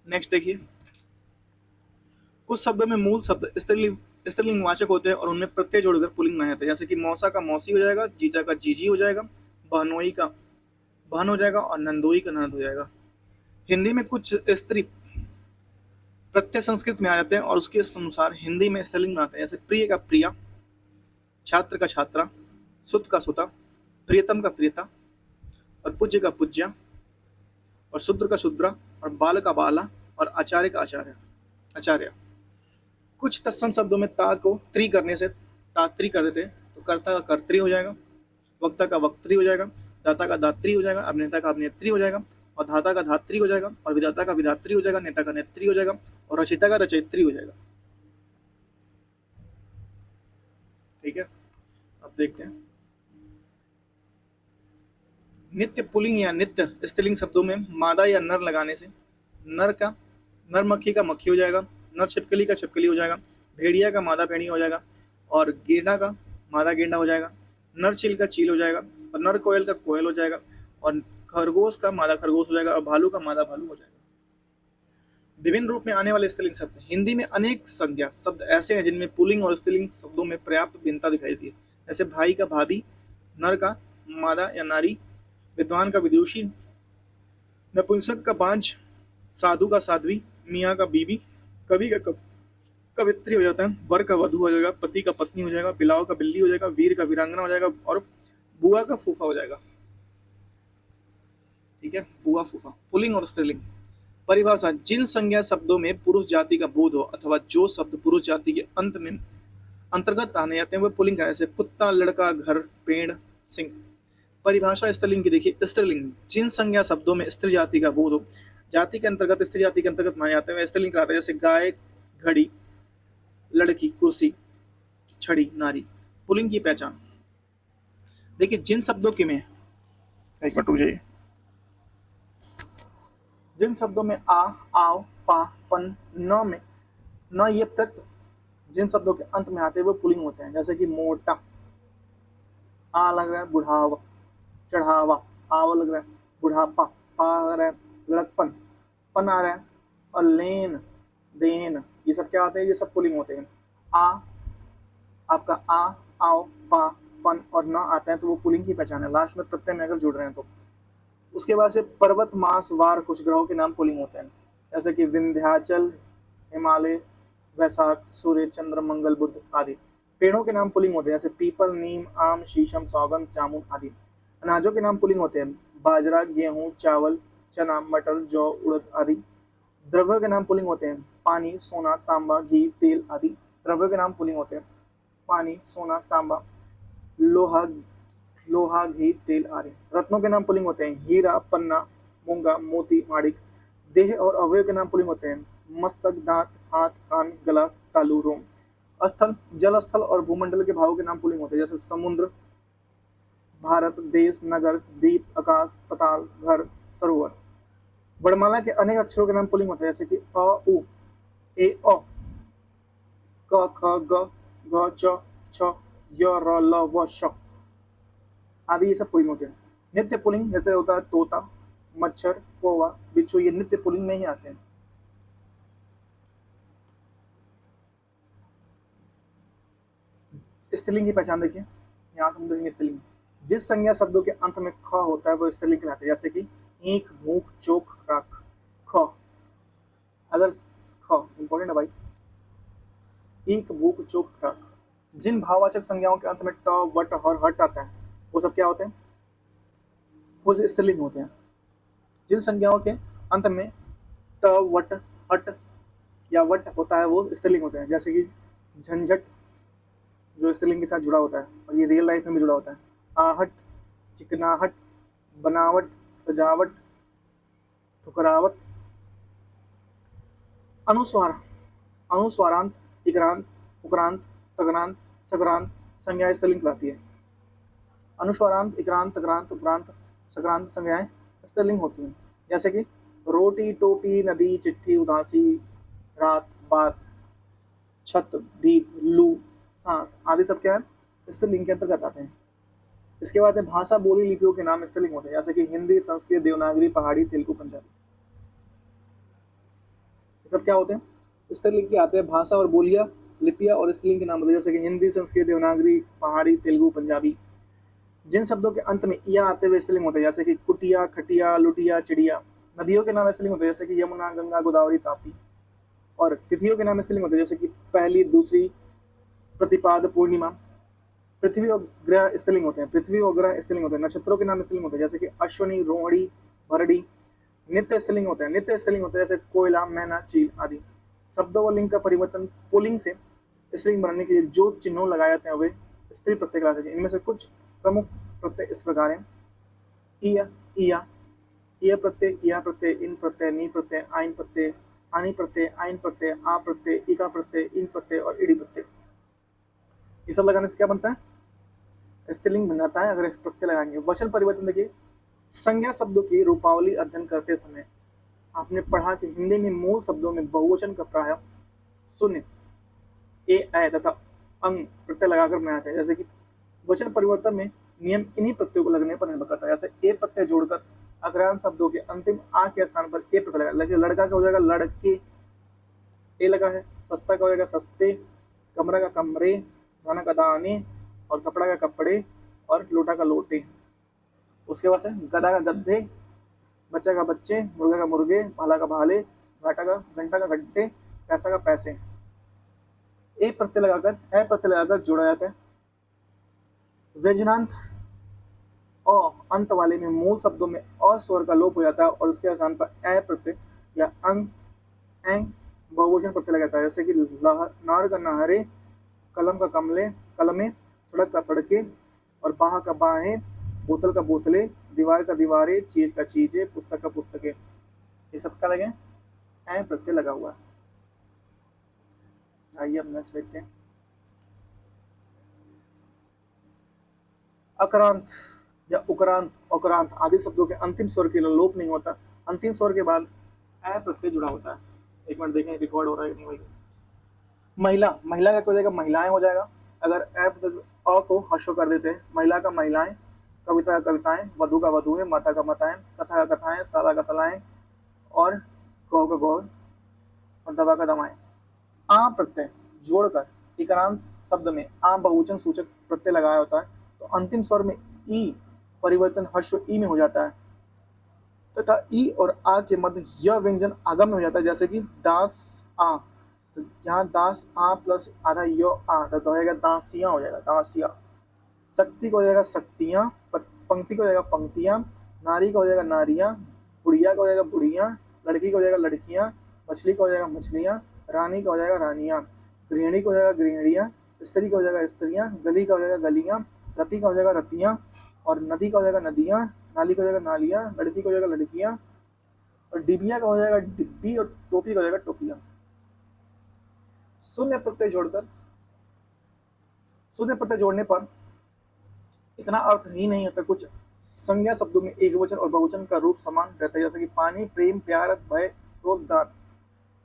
Speaker 1: नेक्स्ट देखिए, कुछ शब्दों में मूल शब्द स्त्रीलिंग वाचक होते हैं और उनमें प्रत्यय जोड़कर पुल्लिंग बनाया जाता है। जैसे कि मौसा का मौसी हो जाएगा, जीजा का जीजी हो जाएगा, बहनोई का बहन हो जाएगा, और नंदोई का नंद हो जाएगा। हिंदी में कुछ स्त्री प्रत्यय संस्कृत में आ जाते हैं और उसके अनुसार हिंदी में स्त्रीलिंग बनाते हैं। जैसे प्रिय का प्रिया, छात्र का छात्रा, सुत का सुता, प्रियतम का प्रियता, और पूज्य का पूज्या, और शूद्र का शूद्रा, और बाल का बाला, और आचार्य का आचार्य आचार्य। कुछ तत्सम शब्दों में ता को त्री करने से तात्री कर देते हैं, तो कर्ता का कर्त्री हो जाएगा, वक्ता का वक्त्री हो जाएगा, दाता का दात्री हो जाएगा, अभिनेता का अभिनेत्री हो जाएगा, और धाता का धात्री हो जाएगा, और विधाता का विधात्री हो जाएगा, नेता का नेत्री हो जाएगा, और रचयिता का रचयित्री हो जाएगा। ठीक है, अब देखते हैं। नित्य पुल्लिंग या नित्य स्त्रीलिंग शब्दों में मादा या नर लगाने से नर मक्खी का मक्खी हो जाएगा, नर छिपकली का छिपकली हो जाएगा, भेड़िया का मादा भेड़िया हो जाएगा, और गेंडा का मादा गेंडा हो जाएगा, नर चील का चील हो जाएगा, और नर कोयल का कोयल हो जाएगा, और खरगोश का मादा खरगोश हो जाएगा, और भालू का मादा भालू हो जाएगा। विभिन्न रूप में आने वाले स्त्रीलिंग शब्द। हिंदी में अनेक संज्ञा शब्द ऐसे हैं जिनमें पुल्लिंग और स्त्रीलिंग शब्दों में पर्याप्त भिन्नता दिखाई दी है। जैसे भाई का भाभी, नर का मादा या नारी, विद्वान का विदुषी, नपुंसक का बांझ, साधु का साध्वी, मियाँ का बीबी, कवि का कवित्री हो जाता है, वर का वधु हो जाएगा, पति का पत्नी हो जाएगा, बिलाव का बिल्ली हो जाएगा, वीर का वीरांगना हो जाएगा, और बुआ का फूफा हो जाएगा। ठीक है, बुआ फूफा। पुल्लिंग और स्त्रीलिंग। परिभाषा। जिन संज्ञा शब्दों में पुरुष जाति का बोध हो अथवा जो शब्द पुरुष जाति के अंत में अंतर्गत आने जाते हैं वे पुल्लिंग है। जैसे कुत्ता, लड़का, घर, पेड़, सिंह। परिभाषा स्त्रीलिंग की देखिए। स्त्रीलिंग जिन संज्ञा शब्दों में स्त्री जाति का बोध हो, जाति के अंतर्गत, स्त्री जाति के अंतर्गत माने जाते हैं वे स्त्रीलिंग कराते हैं। जैसे गाय, घड़ी, लड़की, कुर्सी, छड़ी, नारी। पुल्लिंग की पहचान देखिए। जिन शब्दों के में एक मिनट रुक जाइए। जिन शब्दों में आ, आओ, पा, पन, न में न ये प्रत्यय जिन शब्दों के अंत में आते हैं वो पुल्लिंग होते हैं। जैसे कि मोटा, आ लग रहा है बुढ़ावा, चढ़ावा, आव लग रहा है बुढ़ापा, पा आ रहा है लड़कपन, पन आ रहा है, और लेन देन, ये सब क्या आते हैं? ये सब पुल्लिंग होते हैं। आ, आपका आ, आओ, पा, पन और न आते हैं तो वो पुल्लिंग की पहचान है। लास्ट में प्रत्यय में अगर जुड़ रहे हैं तो। उसके बाद से पर्वत, मास, वार कुछ ग्रहों के नाम पुल्लिंग होते हैं। जैसे कि विंध्याचल, हिमालय, वैशाख, सूर्य, चंद्र, मंगल, बुध आदि। पेड़ों के नाम पुल्लिंग होते हैं। जैसे पीपल, नीम, आम, शीशम, सौगंध, जामुन आदि। अनाजों के नाम पुल्लिंग होते हैं। बाजरा, गेहूं, चावल, चना, मटर, जौ, उड़द आदि। द्रव्यों के नाम पुल्लिंग होते हैं। पानी, सोना, तांबा, घी, तेल आदि। द्रव्यों के नाम पुल्लिंग होते हैं। पानी, सोना, तांबा, लोहा, घी, तेल आदि। रत्नों के नाम पुल्लिंग होते हैं। हीरा, पन्ना, मूंगा, मोती, माणिक। देह और अवयव के नाम पुल्लिंग होते हैं। मस्तक, दांत, हाथ, कान, गला, तालु, रोम। स्थल, जल स्थल और भूमंडल के भावों के नाम पुल्लिंग होते हैं। जैसे समुद्र, भारत, देश, नगर, द्वीप, आकाश, पताल, घर, सरोवर। वर्णमाला के अनेक अक्षरों के नाम पुल्लिंग होते हैं। जैसे कि अ, उ, ए, अ, क, ख, ग, घ, च, छ, य, र, ल, व, श आदि। ये सब पुल्लिंग होते हैं। नित्य पुल्लिंग जैसे होता है तोता, मच्छर, कौवा, बिच्छू, ये नित्य पुल्लिंग में ही आते हैं। स्त्रीलिंग की पहचान देखिए। यहाँ हम देखेंगे स्त्रीलिंग। जिस संज्ञा शब्दों के अंत में ख होता है वो स्त्रीलिंग कहलाते हैं। जैसे कि ईख, भूख, चोक, राख। ख, अगर ख इंपॉर्टेंट है भाई। ईख, भूख, चोक, राख। जिन भाववाचक संज्ञाओं के अंत में ट, वट और हट आता है वो सब क्या होते हैं? वो स्त्रीलिंग होते हैं। जिन संज्ञाओं के अंत में ट, वट, हट या वट होता है वो स्त्रीलिंग होते हैं। जैसे कि झंझट जो स्त्रीलिंग के साथ जुड़ा होता है और ये रियल लाइफ में भी जुड़ा होता है। आहट, चिकनाहट, बनावट, सजावट, ठुकरावट। अनुस्वार, अनुस्वारांत, इक्रांत, उक्रांत, तक्रांत, सक्रांत संज्ञाएं स्त्रीलिंग कहलाती है। अनुस्वारांत, इक्रांत, तक्रांत, उक्रांत, सक्रांत संज्ञाएं स्त्रीलिंग होती हैं। जैसे कि रोटी, टोपी, नदी, चिट्ठी, उदासी, रात, बात, छत, भीत, लू, सांस आदि सब क्या है? स्त्रीलिंग के अंतर्गत आते हैं। इसके बाद है भाषा, बोली, लिपियों के नाम स्त्रीलिंग होते हैं। जैसे कि हिंदी, संस्कृत, देवनागरी, पहाड़ी, तेलुगु, पंजाबी। ये सब क्या होते हैं? स्त्रीलिंग के आते हैं। भाषा और बोलियां, लिपियां और स्त्रीलिंग के नाम होते हैं। जैसे कि हिंदी, संस्कृत, देवनागरी, पहाड़ी, तेलुगु, पंजाबी। जिन शब्दों के अंत में या आते हुए स्त्रीलिंग होते हैं। जैसे कि कुटिया, खटिया, लुटिया, चिड़िया। नदियों के नाम स्त्रीलिंग होते हैं। जैसे कि यमुना, गंगा, गोदावरी, ताप्ती। और तिथियों के नाम स्त्रीलिंग होते हैं। जैसे कि पहली, दूसरी, प्रतिपाद, पूर्णिमा। पृथ्वी और ग्रह स्त्रीलिंग होते हैं। पृथ्वी और ग्रह स्त्रीलिंग होते हैं। नक्षत्रों के नाम स्त्रीलिंग होते हैं। जैसे कि अश्विनी, रोहिणी, भरणी। नित्य स्त्रीलिंग होते हैं। नित्य स्त्रीलिंग होते हैं जैसे कोयला, मैना, चील आदि। शब्दों व लिंग का परिवर्तन पुल्लिंग से स्त्रीलिंग बनाने के लिए जो चिन्हों लगाए जाते हैं वे स्त्री प्रत्यय कहलाते हैं। इनमें से कुछ प्रमुख प्रत्यय इस प्रकार हैं। इया, इया, इय प्रत्यय, इया प्रत्यय, इन प्रत्यय, नी प्रत्यय, आइन प्रत्यय, आनी प्रत्यय, आइन प्रत्यय, आ प्रत्यय, इका प्रत्यय, इन प्रत्यय और इडी प्रत्यय। ये सब लगाने से क्या बनता है, स्त्रीलिंग बन जाता है अगर इस प्रत्यय लगाएंगे। वचन परिवर्तन देखिए, संज्ञा शब्दों की रूपावली अध्ययन करते समय आपने पढ़ा कि हिंदी में मूल शब्दों में बहुवचन का प्राय शून्य ए आय तथा अंग प्रत्यय लगाकर बनाया था। जैसे कि वचन परिवर्तन में नियम इन्हीं प्रत्ययों को लगने पर निर्भर करता है। जैसे ए प्रत्यय जोड़कर अग्रहण शब्दों के अंतिम आ के स्थान पर ए प्रत्यय लगा, लड़का का हो जाएगा लड़के, ए लगा है। सस्ता का हो जाएगा सस्ते, कमरा का कमरे, दाना का दाने, और कपड़ा का कपड़े, और लोटा का लोटे। उसके बाद से गधा का गद्दे, बच्चा का बच्चे, मुर्गा का मुर्गे, भाला का भाले, घंटा का घंटे, पैसा का पैसे। ए प्रत्यय लगाकर ए प्रत्यय लगाकर जोड़ा जाता है। व्यंजनांत अ अंत वाले में मूल शब्दों में अ स्वर का लोप हो जाता है और उसके स्थान पर ए प्रत्यय या अंग एंग बहुवचन प्रत्यय लगाता है। जैसे कि नार का नहरे, कलम का कमले कलमे, सड़क का सड़के, और बाह का बाहें, बोतल का बोतले, दीवार का दीवारें, चीज का चीजें, पुस्तक का पुस्तकें। ये सब क्या लगे, ए प्रत्यय लगा हुआ है। आइए अब नेक्स्ट देखते हैं। अक्रांत या उक्रांत अक्रांत आदि शब्दों के अंतिम स्वर के लिए लोप नहीं होता, अंतिम स्वर के बाद ए प्रत्यय जुड़ा होता है। एक मिनट देखें रिकॉर्ड हो रहा है नहीं भाई। महिला, महिला का हो जाएगा महिलाएं हो जाएगा। अगर ए अ को हर्षो कर देते हैं, महिला का महिलाएं, कविता का कविताएं, वधु का वधुएं, माता का माताएं, कथा का कथाएं, साला का सलाएं, और गौ का गौर, और दवा का दवाएं। आ प्रत्यय जोड़कर इकारांत शब्द में आ बहुवचन सूचक प्रत्यय लगाया होता है तो अंतिम स्वर में ई परिवर्तन हर्ष ई में हो जाता है तथा ई और आ के मध्य यह व्यंजन आगम में हो जाता है। जैसे कि दास आ, तो यहाँ दास आ प्लस आधा यो आ तो हो जाएगा दासियां हो जाएगा दासिया। शक्ति को हो जाएगा शक्तियां, पंक्ति को हो जाएगा पंक्तियां, नारी का हो जाएगा नारियां, बुढ़िया का हो जाएगा बुढ़ियां, लड़की का हो जाएगा लड़कियां, मछली का हो जाएगा मछलियां, रानी का हो जाएगा रानियां, गृहिणी का हो जाएगा गृहिणियां, स्त्री का हो जाएगा स्त्रियां, गली का हो जाएगा गलियां, रति का हो जाएगा रतियां, और नदी का हो जाएगा नदियां, नाली का हो जाएगा नालियां, लड़की का हो जाएगा लड़कियां, और डिबिया का हो जाएगा डिब्बी, और टोपी का हो जाएगा टोपियां। शून्य प्रत्यय जोड़कर शून्य प्रत्यय जोड़ने पर इतना अर्थ ही नहीं होता, कुछ संज्ञा शब्दों में एक वचन और बहुवचन का रूप समान रहता है। जैसे कि पानी, प्रेम, प्यार, भय, क्रोध, दान।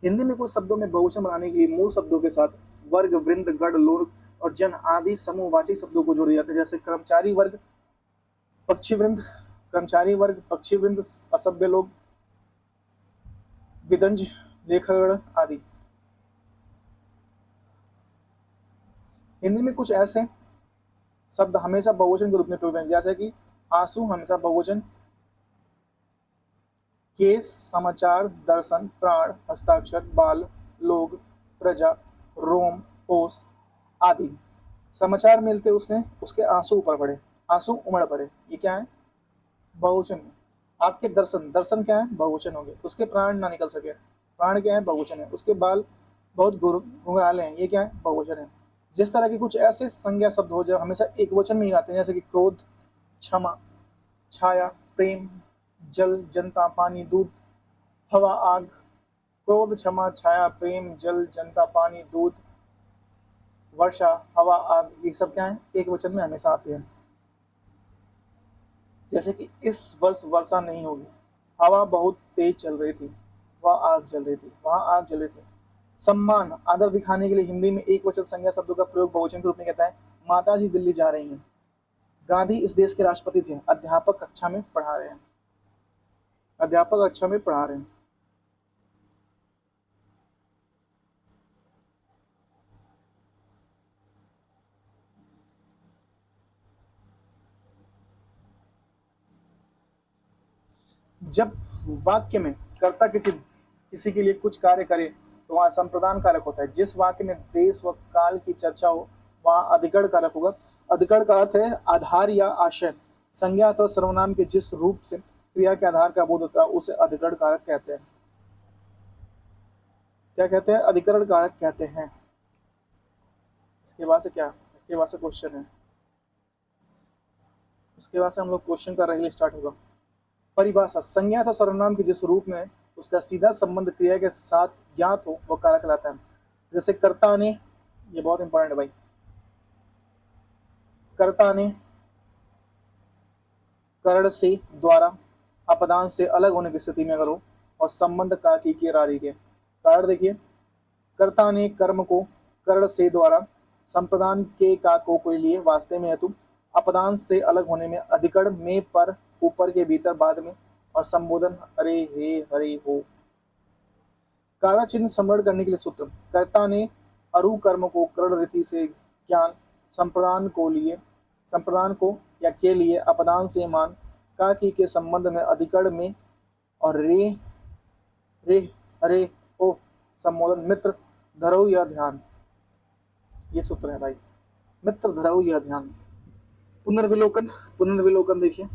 Speaker 1: हिंदी में कुछ शब्दों में बहुवचन बनाने के लिए मूल शब्दों के साथ वर्ग, वृंद, गण, लोग और जन आदि समूहवाची शब्दों को जोड़ दिया जाता है। जैसे कर्मचारी वर्ग, पक्षी वृंद, कर्मचारी वर्ग, पक्षी वृंद, असभ्य लोग, विदंज, लेखगण आदि। हिंदी में कुछ ऐसे शब्द हमेशा बहुवचन के रूप में प्रयुक्त हैं, जैसे कि आंसू हमेशा बहुवचन, केस, समाचार, दर्शन, प्राण, हस्ताक्षर, बाल, लोग, प्रजा, रोम, होश आदि। समाचार मिलते उसने, उसके आंसू ऊपर पड़े, आंसू उमड़ पड़े, ये क्या है, बहुवचन। आपके दर्शन, दर्शन क्या है, बहुवचन हो गए। उसके प्राण ना निकल सके, प्राण क्या है, बहुवचन है। उसके बाल बहुत घुंघराले हैं, ये क्या है, बहुवचन है। जिस तरह के कुछ ऐसे संज्ञा शब्द हो जो हमेशा एक वचन में ही आते हैं, जैसे कि क्रोध, क्षमा, छाया, प्रेम, जल, जनता, पानी, दूध, हवा, आग। क्रोध, क्षमा, छाया, प्रेम, जल, जनता, पानी, दूध, वर्षा, हवा, आग, ये सब क्या है, एक वचन में हमेशा आते हैं। जैसे कि इस वर्ष वर्षा नहीं होगी, हवा बहुत तेज चल रही थी, वह आग जल रही थी, वहां आग जल रही थी। सम्मान, आदर दिखाने के लिए हिंदी में एक वचन संज्ञा शब्दों का प्रयोग बहुवचन के रूप में कहता है। माता जी दिल्ली जा रही हैं। गांधी इस देश के राष्ट्रपति थे। अध्यापक कक्षा में पढ़ा रहे हैं, अध्यापक कक्षा में पढ़ा रहे हैं। जब वाक्य में कर्ता किसी के लिए कुछ कार्य करे तो वहां संप्रदान कारक होता है। जिस वाक्य में देश व काल की चर्चा हो वहां अधिकरण कारक होगा। अधिकरण का अर्थ है आधार या आशय। संज्ञा अथवा सर्वनाम के जिस रूप से क्रिया के आधार का बोध होता है उसे अधिकरण कारक कहते हैं। क्या कहते हैं, अधिकरण कारक कहते हैं। इसके बाद से क्या, इसके बाद से क्वेश्चन है, उसके बाद से हम लोग क्वेश्चन का रैली स्टार्ट होगा। परिभाषा, संज्ञा अथवा सर्वनाम के जिस रूप में उसका सीधा संबंध क्रिया के साथ ज्ञात हो वह कारक कहलाता है। जैसे कर्ता ने, ये बहुत इंपॉर्टेंट है भाई, कर्ता ने कर्ण से द्वारा अपदान से अलग होने की स्थिति में अगर हो, और संबंध का की रारी के कारण देखिए, कर्ता ने कर्म को कर्ण से द्वारा संप्रदान के का को लिए वास्ते में हेतु अपदान से अलग होने में अधिकरण में पर ऊपर के भीतर बाद में और संबोधन अरे हे हरे हो। कारण चिन्ह स्मरण करने के लिए सूत्र, कर्ता ने अरु कर्म को कर्ण रीति से ज्ञान संप्रदान को या के लिए अपदान से मान का की के संबंध में अधिकरण में और रे रे हरे हो संबोधन मित्र धरो या ध्यान, ये सूत्र है भाई, मित्र धरो या ध्यान। पुनर्विलोकन देखिए,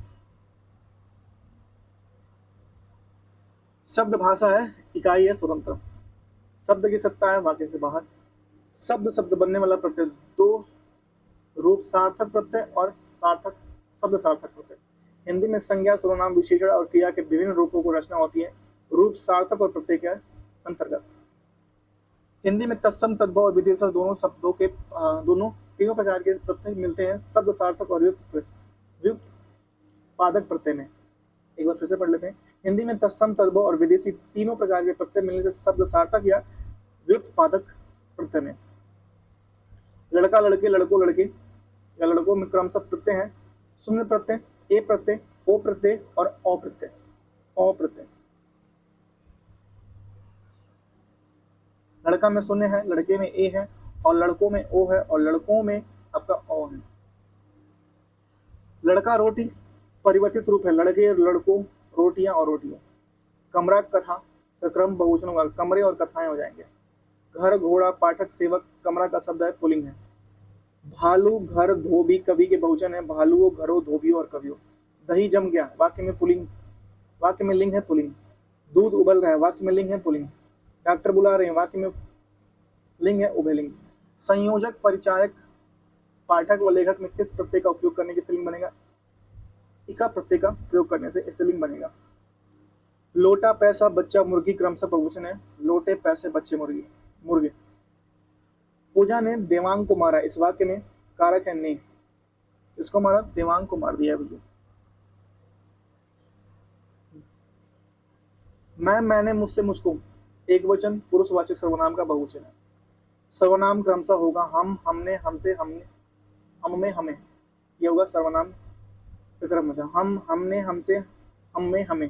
Speaker 1: शब्द भाषा है, इकाई है स्वतंत्र, शब्द की सत्ता है वाक्य से बाहर, शब्द बनने वाला प्रत्यय, दो रूप सार्थक प्रत्यय और सार्थक शब्द सार्थक प्रत्यय। हिंदी में संज्ञा सर्वनाम विशेषण और क्रिया के विभिन्न रूपों को रचना होती है रूप सार्थक और प्रत्यय के अंतर्गत। हिंदी में तत्सम तद्भव और विदेशज दोनों शब्दों के तीनों प्रकार के प्रत्यय मिलते हैं शब्द सार्थक और व्युक्त पादक प्रत्यय में। एक बार फिर से पढ़ लेते हैं, हिंदी में तत्सम तद्भव और विदेशी तीनों प्रकार के प्रत्यय मिलने से शब्द सार्थक या व्युक्त पादक प्रत्यय में। लड़का लड़के लड़को लड़के या लड़कों में क्रमशः प्रत्यय है शून्य प्रत्यय, ए प्रत्यय, ओ प्रत्यय और अ प्रत्यय। लड़का में शून्य है, लड़के में ए है और लड़कों में ओ है और लड़कों में आपका ओ है। लड़का रोटी परिवर्तित रूप है, लड़के लड़कों रोटियां और रोटियों। कमरा कथा का क्रम बहुवचन होगा, कमरे और कथाएं हो जाएंगे। घर घोड़ा पाठक सेवक कमरा का शब्द है पुल्लिंग है। भालू घर धोबी कवि के बहुवचन है, भालुओं घरों धोबियों और कवियों। दही जम गया वाक्य में लिंग है पुल्लिंग। दूध उबल रहा है वाक्य में लिंग है पुल्लिंग। डॉक्टर बुला रहे हैं वाक्य में लिंग है उभयलिंग। संयोजक परिचारक पाठक व लेखक में किस प्रत्यय का उपयोग करने के स्त्रीलिंग बनेगा? इका प्रत्यय का प्रयोग करने से स्त्रीलिंग बनेगा। लोटा पैसा बच्चा मुर्गी क्रमशः बहुवचन है, लोटे पैसे बच्चे मुर्गे। पूजा ने देवांग को मारा, इस वाक्य में कारक है ने, इसको मारा देवांग को मार दिया भैया। मैंने मुझसे मुझको एक वचन पुरुषवाचक सर्वनाम का बहुवचन है। सर्वनाम क्रमशः होगा हम हमने हमसे हम में हमें, यह होगा सर्वनाम विक्रम वचन। हम हमने हमसे हम में हमें।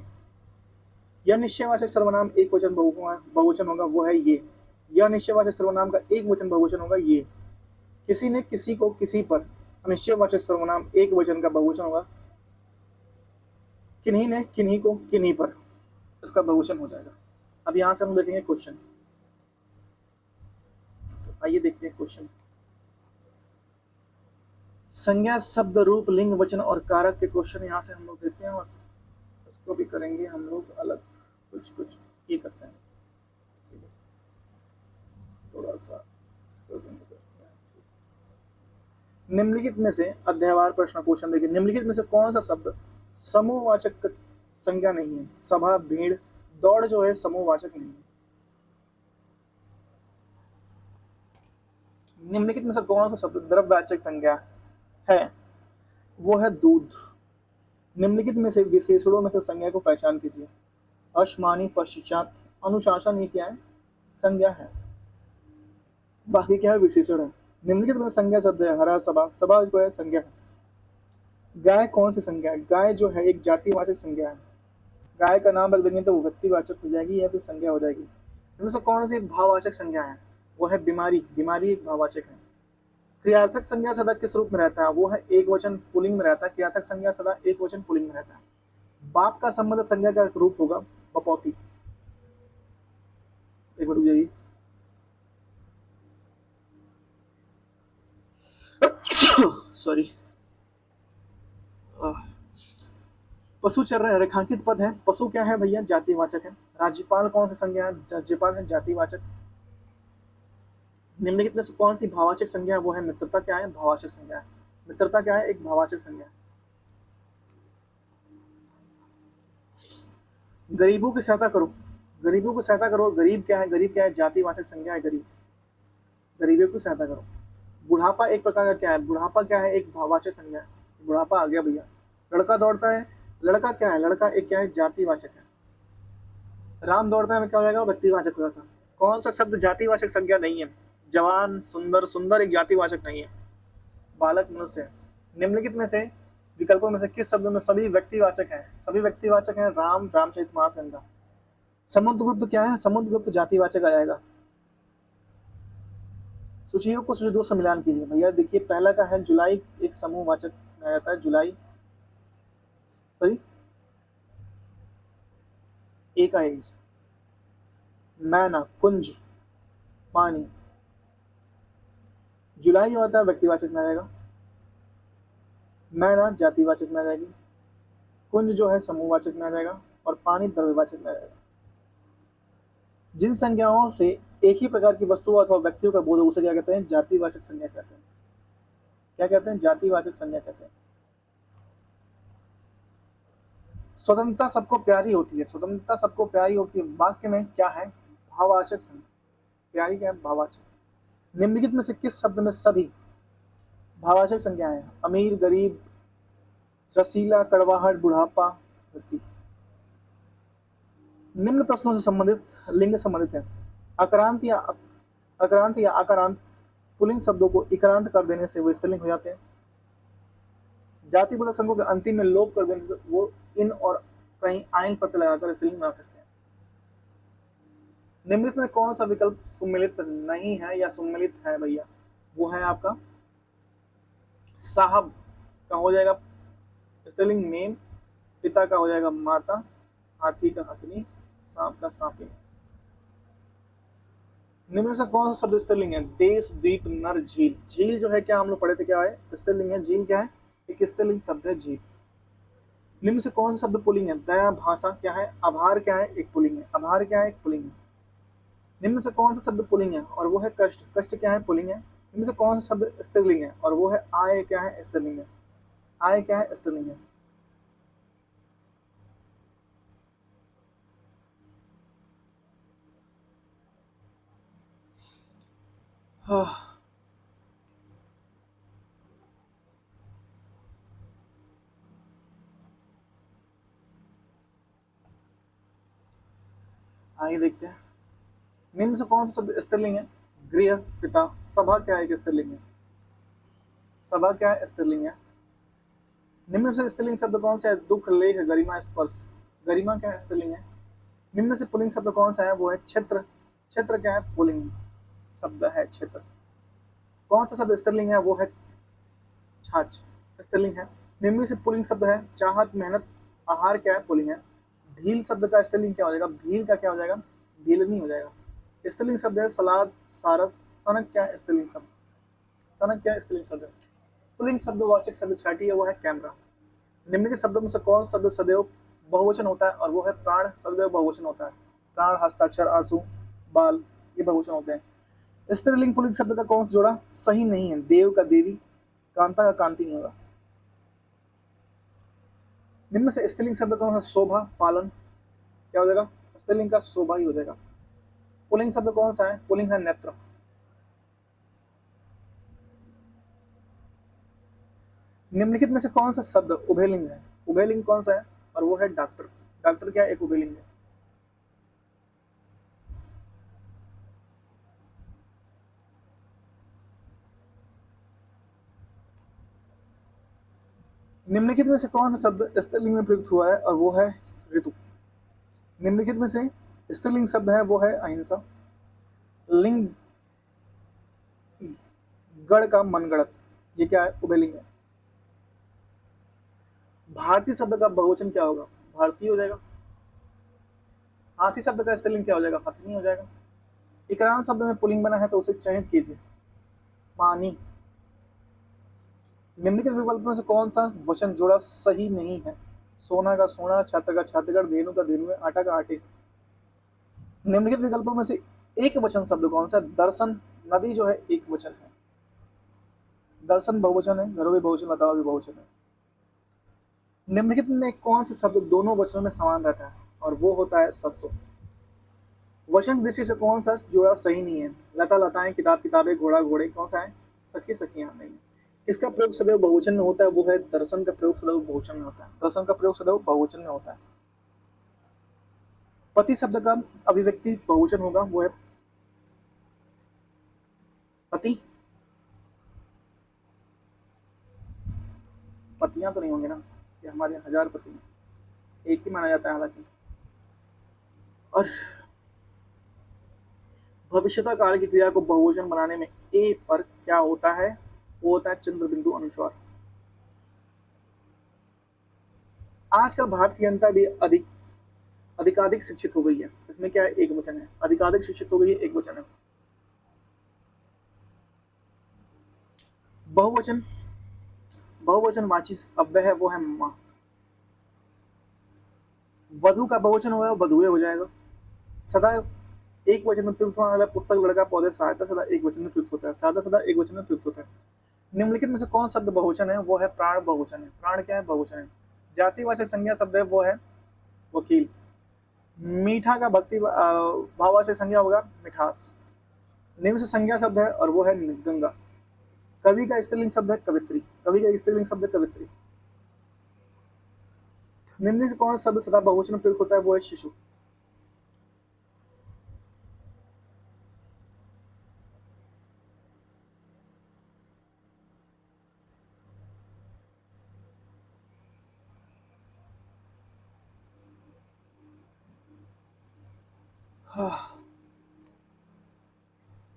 Speaker 1: यह निश्चयवाचक सर्वनाम एक वचन बहुवचन होगा, वो है ये। यह निश्चयवाचक सर्वनाम का एक वचन बहुवचन होगा ये। किसी ने किसी को किसी पर, निश्चयवाचक सर्वनाम एक वचन का बहुवचन होगा। किन्हीं ने किन्हीं को किन्हीं पर, इसका बहुवचन हो जाएगा। अब यहां से हम देखेंगे क्वेश्चन, तो आइए देखते हैं क्वेश्चन। संज्ञा शब्द रूप लिंग वचन और कारक के क्वेश्चन यहां से हम लोग देखते हैं और उसको भी करेंगे हम लोग अलग कुछ ये करते हैं थोड़ा सा। निम्नलिखित में से अध्यायवार प्रश्न क्वेश्चन देखिए, निम्नलिखित में से कौन सा शब्द समूहवाचक संज्ञा नहीं है? सभा भीड़ दौड़ जो है समूहवाचक नहीं है। निम्नलिखित में से कौन सा शब्द द्रव्यवाचक संज्ञा है? वो है दूध। निम्नलिखित में से विशेषणों में से संज्ञा को पहचान कीजिए। अश्मानी पश्चात अनुशासन ये क्या है? संज्ञा है। बाकी क्या है? विशेषण है। निम्नलिखित में संज्ञा शब्द है हरा सभा, सभा जो है संज्ञा है। गाय कौन सी संज्ञा है? गाय जो है एक जातिवाचक संज्ञा है। गाय का नाम रख देंगे तो वो व्यक्तिवाचक हो जाएगी या फिर संज्ञा हो जाएगी। इनमें से कौन सी भाववाचक संज्ञा है? वो है बीमारी, बीमारी एक भाववाचक है। क्रियार्थक संज्ञा सदा किस रूप में रहता है? वो है एक वचन पुल्लिंग में रहता है। क्रियार्थक संज्ञा सदा एक वचन पुल्लिंग में रहता है। बाप का संबंध संज्ञा का रूप होगा बपौती। एक बार जाइए, सॉरी। पशु चर रहे हैं रेखांकित पद है। पशु क्या है भैया? जातिवाचक है। राज्यपाल कौन सी संज्ञा है? राज्यपाल है जातिवाचक। निम्नलिखित में से कौन सी भाववाचक संज्ञा है? वो है मित्रता। क्या है? भाववाचक संज्ञा है। मित्रता क्या है? एक भाववाचक संज्ञा है। गरीबों की सहायता करो, गरीबों की सहायता करो। गरीब क्या है? गरीब क्या है? जातिवाचक संज्ञा है गरीब। गरीबों की सहायता करो। बुढ़ापा एक प्रकार का क्या है, बुढ़ापा क्या है, एक भाववाचक संज्ञा है। बुढ़ापा आ गया भैया। लड़का दौड़ता है, लड़का क्या है, लड़का एक क्या है, जातिवाचक है। राम दौड़ता है में क्या हो जाएगा, व्यक्तिवाचक हो जाता है। कौन सा शब्द जातिवाचक संज्ञा नहीं है, जवान, सुंदर, सुंदर एक जातिवाचक नहीं है। बालक, मनुष्य। निम्नलिखित में से विकल्पों में से किस शब्द में सभी व्यक्तिवाचक हैं, सभी व्यक्तिवाचक हैं, राम, रामचरितमानस, गंगा। समुद्रगुप्त क्या है, समुद्रगुप्त जातिवाचक आ जाएगा। सूचियों को सूची 2 से मिलान कीजिए भैया। देखिए पहला का है जुलाई, एक समूहवाचक आ जाता है, जुलाई, सॉरी, एक आएगी। मैना, कुंज, पानी। जुलाई जो होता है व्यक्तिवाचक में आ जाएगा, मैना जातिवाचक में आ जाएगी, कुंज जो है समूहवाचक में आ जाएगा, और पानी द्रव्यवाचक में आ जाएगा। जिन संज्ञाओं से एक ही प्रकार की वस्तु अथवा व्यक्तियों का बोध, उसे क्या कहते हैं, जातिवाचक संज्ञा कहते हैं। क्या कहते हैं, जातिवाचक संज्ञा कहते हैं। स्वतंत्रता सबको प्यारी होती है, स्वतंत्रता सबको प्यारी होती है, वाक्य में क्या है, भाववाचक संज्ञा। प्यारी क्या है, भाववाचक। निम्नलिखित में से किस शब्द में सभी भाववाचक संज्ञाएं हैं, अमीर, गरीब, रसीला, कड़वाहट, बुढ़ापा, व्यक्ति। निम्न प्रश्नों से संबंधित लिंग संबंधित है। अक्रांत या आकारांत पुल्लिंग शब्दों को इकारांत कर देने से वो स्त्रीलिंग हो जाते हैं। जातिबोधक संघों के अंतिम में लोप कर देने से वो इन और कहीं आइन प्रत्यय लगाकर स्त्रीलिंग बना सकते हैं। निम्नलिखित में कौन सा विकल्प सुम्मिलित नहीं है या सुम्मिलित है भैया, वो है आपका साहब का हो जाएगा स्त्रीलिंग नेम, पिता का हो जाएगा माता, हाथी का हथनी, सांप का सांपी। निम्न से कौन सा शब्द स्त्रीलिंग है, देश, द्वीप, नर, झील। झील जो है क्या हम लोग पढ़े थे, क्या है, स्त्रीलिंग है। झील क्या है, एक स्त्रीलिंग शब्द है, झील। निम्न से कौन सा शब्द पुल्लिंग है, दया, भाषा क्या है, आभार क्या है, एक पुल्लिंग है, आभार क्या है, एक पुल्लिंग है। निम्न से कौन सा शब्द पुल्लिंग है, और वो है कष्ट, कष्ट क्या है, पुल्लिंग है। निम्न से कौन सा शब्द स्त्रीलिंग है, और वो है आय, क्या है, स्त्रीलिंग है, आय क्या है, स्त्रीलिंग है। आगे देखते हैं। निम्न से कौन सा शब्द स्त्रीलिंग है, गृह, पिता। सभा क्या है, स्त्रीलिंग है, सभा क्या है, स्त्रीलिंग है। निम्न से स्त्रीलिंग शब्द कौन सा है, दुख, लेख, गरिमा, स्पर्श। गरिमा क्या है, स्त्रीलिंग है। निम्न से पुल्लिंग शब्द कौन सा है, वो है क्षेत्र, क्षेत्र क्या है, पुल्लिंग शब्द है, क्षेत्र। कौन सा शब्द स्त्रीलिंग है, वो है छाछ, स्त्रीलिंग है। निम्न से पुल्लिंग शब्द है चाहत, मेहनत, आहार क्या है, पुल्लिंग है। भील शब्द का स्त्रीलिंग क्या हो जाएगा, भील का क्या हो जाएगा, भीलनी हो जाएगा। स्त्रीलिंग शब्द है सलाद, सारस। सनक क्या है, स्त्रीलिंग शब्द, सनक क्या है, स्त्रीलिंग शब्द है। पुल्लिंग शब्द वाचक शब्द छठी है, वो है कैमरा। निम्न के शब्दों में से कौन शब्द सदैव बहुवचन होता है, और वो है प्राण, सदैव बहुवचन होता है। प्राण, हस्ताक्षर, आंसू, बाल, ये बहुवचन होते हैं। स्त्रीलिंग पुल्लिंग शब्द का कौन सा जोड़ा सही नहीं है, देव का देवी, कांता का कांति नहीं होगा। निम्न से स्त्रीलिंग शब्द कौन सा, शोभा, पालन, क्या हो जाएगा, स्त्रीलिंग का शोभा ही हो जाएगा। पुल्लिंग शब्द कौन सा है, पुल्लिंग है नेत्र। निम्नलिखित में से कौन सा शब्द उभयलिंग है, उभयलिंग कौन सा है, और वो है डॉक्टर। डॉक्टर क्या है, एक उभयलिंग है। निम्नलिखित में से कौन सा शब्द स्त्रीलिंग में प्रयुक्त हुआ है, और वो है ऋतु। निम्नलिखित में से स्त्रीलिंग शब्द है, वो है अहिंसा। लिंग, गढ़ का मनगढ़ंत, ये क्या है, उभयलिंग है। भारतीय शब्द का बहुवचन क्या होगा, भारतीय हो जाएगा। हाथी शब्द का स्त्रीलिंग क्या हो जाएगा, हथनी हो जाएगा। इकरान शब्द में पुल्लिंग बना है तो उसे चयनित कीजिए, पानी। निम्नलिखित विकल्प में से कौन सा वचन जोड़ा सही नहीं है, सोना का सोना, छात्र का छात्रगढ़, धेनु का धेनु, आटा का आटे। निम्नलिखित विकल्पों में से एक वचन शब्द कौन सा, दर्शन। नदी जो है एक वचन है, दर्शन बहुवचन है, घरों भी बहुवचन, लताओं भी बहुवचन है। निम्नलिखित में कौन सा शब्द दोनों वचनों में समान रहता है, और वो होता है सरसों। वचन दृष्टि से कौन सा जोड़ा सही नहीं है, लता लताएं, किताब किताबें, घोड़ा घोड़े, कौन सा है, सखी सखियां नहीं है। किसका प्रयोग सदैव बहुवचन में होता है? वो है दर्शन का प्रयोग सदैव बहुवचन में होता है। दर्शन का प्रयोग सदैव बहुवचन में होता है। पति शब्द का अभिव्यक्ति बहुवचन होगा, वो है पति। पतियां तो नहीं होंगे ना, कि हमारे 1000 पति हैं, एक ही माना जाता है हालांकि। और भविष्यता काल की क्रिया को बहुवचन बनाने में ए पर क्या होता है? वो होता है चंद्र बिंदु अनुस्वार। आजकल भारत की जनता भी अधिकाधिक शिक्षित हो गई है। इसमें क्या है? एक वचन है। अधिकाधिक शिक्षित हो गई है, एक वचन है। बहुवचन, बहुवचन वाची अव्यय है, वो है मां। वधु का बहुवचन होगा, वधुए हो जाएगा। सदा एक वचन में प्रयुक्त होने वाला पुस्तक, लड़का, पौधे, सहायता सदा एक वचन में प्रयुक्त होता है। सादा सदा एक वचन में प्रयुक्त होता है। निम्नलिखित में से कौन शब्द बहुवचन है? वो है प्राण बहुवचन है। प्राण क्या है? बहुवचन है। जातिवाचक संज्ञा शब्द है, वो है वकील। मीठा का भक्ति भाववाचक संज्ञा होगा मिठास। निम्न से संज्ञा शब्द है और वो है गंगा। कवि का स्त्रीलिंग शब्द है कवित्री। कवि का स्त्रीलिंग शब्द है कवित्री। निम्न से कौन शब्द सदा बहुवचन में प्रयुक्त होता है? वो है शिशु।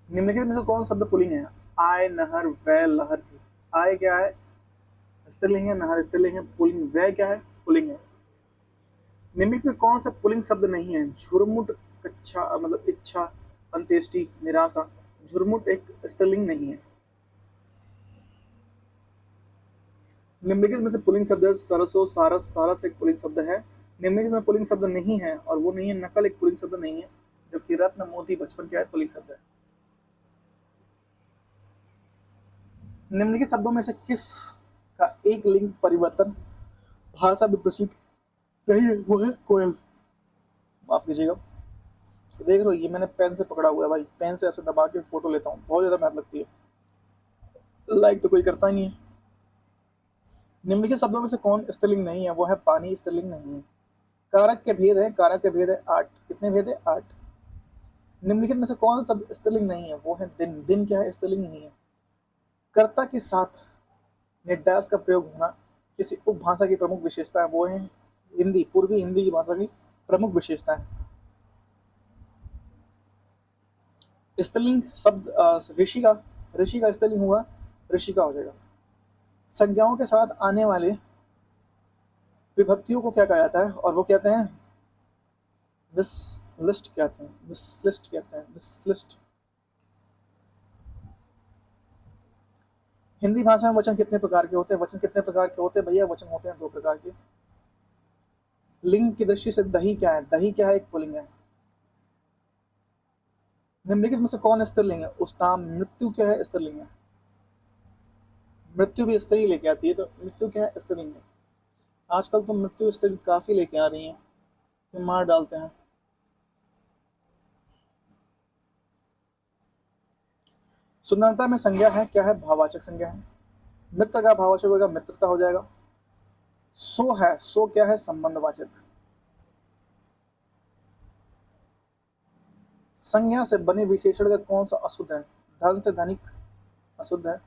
Speaker 1: निम्नलिखित में से कौन शब्द पुल्लिंग है? आय, नहर, वै, लहर थी। आय क्या है? स्त्रीलिंग है। नहर स्त्रीलिंग है। पुल्लिंग वै क्या है? पुल्लिंग है। निम्नलिखित में कौन सा पुल्लिंग शब्द नहीं है? झुरमुट, कच्छा मतलब इच्छा, अंत्येष्टि, निराशा। झुरमुट एक स्त्रीलिंग नहीं है। निम्नलिखित में से पुल्लिंग शब्द है सरसो, सारस। सारस एक पुल्लिंग शब्द है। निम्नलिखित में पुल्लिंग शब्द नहीं है और वो नहीं है नकल, एक पुल्लिंग शब्द नहीं है। जबकि रत्न, मोती, बचपन क्या है? पुल्लिंग शब्द है। निम्नलिखित शब्दों में से किस का एक लिंग परिवर्तन भाषा विप्रसित नहीं है? वो है कोयल। माफ कीजिएगा, देख रहे हो ये मैंने पेन से पकड़ा हुआ है भाई। पेन से ऐसे दबा के फोटो लेता हूँ, बहुत ज्यादा मेहनत लगती है। लाइक तो कोई करता ही नहीं है। निम्नलिखित शब्दों में से कौन स्त्रीलिंग नहीं है? वो है पानी, स्त्रीलिंग नहीं है। कारक के भेद है। कारक के भेद है 8। कितने भेद है? 8। निम्नलिखित में से कौन शब्द स्त्रीलिंग नहीं है? वो है दिन। दिन क्या है? स्त्रीलिंग नहीं है। कर्ता के साथ निर्देश का प्रयोग होना किसी उपभाषा की प्रमुख विशेषता है, वो है हिंदी। पूर्वी हिंदी की भाषा की प्रमुख विशेषता है। स्त्रीलिंग शब्द ऋषि का, ऋषि का स्त्रीलिंग हुआ ऋषिका हो जाएगा। संज्ञाओं के साथ आने वाले विभक्तियों को क्या कहा जाता है? और वो कहते हैं विसलिस्ट कहते हैं। विसलिस्ट कहते हैं। विसलिस्ट। हिंदी भाषा में वचन कितने प्रकार के होते हैं? वचन कितने प्रकार के होते हैं भैया? वचन होते हैं 2 प्रकार के। लिंग की दृष्टि से दही क्या है? दही क्या है? एक पुल्लिंग है। निम्नलिखित में से कौन स्त्रीलिंग है? उस्ताम। मृत्यु क्या है? स्त्रीलिंग है। मृत्यु भी स्त्री लेके आती है, तो मृत्यु क्या है? स्त्रीलिंग है। आजकल तो मृत्यु स्त्री काफी लेके आ रही है, कि मार डालते हैं। सुंदरता में संज्ञा है क्या है? भाववाचक संज्ञा है। मित्र का भाववाचक होगा मित्रता हो जाएगा। सो है, सो क्या है? संबंधवाचक। संज्ञा से बने विशेषण का कौन सा अशुद्ध है? धन से धनिक अशुद्ध है।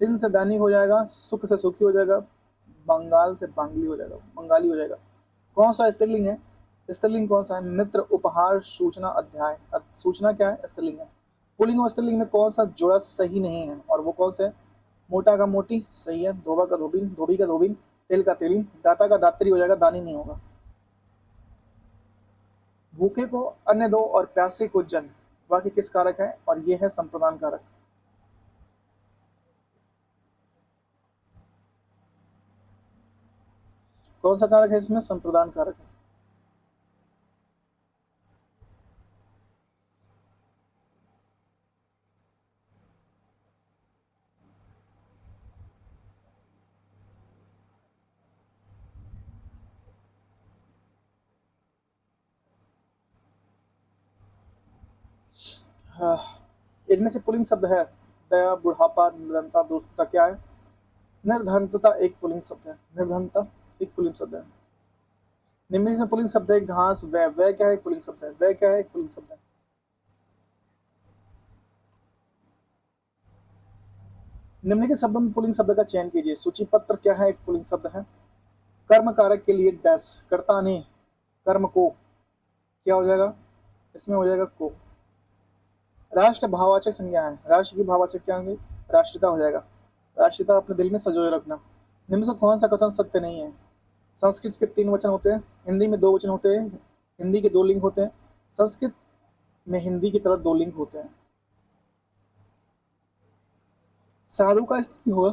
Speaker 1: दिन से दानी हो जाएगा। सुख से सुखी हो जाएगा। बंगाल से बांगली हो जाएगा, बंगाली हो जाएगा। कौन सा स्त्रीलिंग है? स्त्रीलिंग कौन सा है? मित्र, उपहार, सूचना, अध्याय। सूचना क्या है? स्त्रीलिंग है। पुल्लिंग और स्त्रीलिंग में कौन सा जोड़ा सही नहीं है? और वो कौन सा है? मोटा का मोटी सही है। धोबा का धोबिन, धोबी का धोबिन, तेल का तेलिन, दाता का दात्री हो जाएगा, दानी नहीं होगा। भूखे को अन्न दो और प्यासे को जल, वाक्य किस कारक है? और ये है संप्रदान कारक। कौन सा कारक है इसमें? संप्रदान कारक है। हाँ, इनमें से पुल्लिंग शब्द है दया, बुढ़ापा, निर्धनता, दोस्तता क्या है? निर्धनता एक पुल्लिंग शब्द है। निर्धनता एक पुल्लिंग शब्द है। निम्नलिखित में पुल्लिंग शब्द है घास, वह। वह क्या है? एक पुल्लिंग शब्द है। वह क्या है? एक पुल्लिंग शब्द है। निम्नलिखित शब्दों में पुल्लिंग शब्द का चयन कीजिए। सूचीपत्र क्या है? एक पुल्लिंग शब्द है। कर्म कारक के लिए डैश, कर्ता ने कर्म को, क्या हो जाएगा? इसमें हो जाएगा को। राष्ट्र भाववाचक संज्ञा है। राष्ट्र की भाववाचक क्या होंगे? राष्ट्रीयता हो जाएगा। राष्ट्रीयता अपने दिल में सजोए रखना। निम्न से कौन सा कथन सत्य नहीं है? संस्कृत के 3 वचन होते हैं, हिंदी में 2 वचन होते हैं, हिंदी के 2 लिंग होते हैं, संस्कृत में हिंदी की तरह 2 लिंग होते हैं। साधु का स्त्री होगा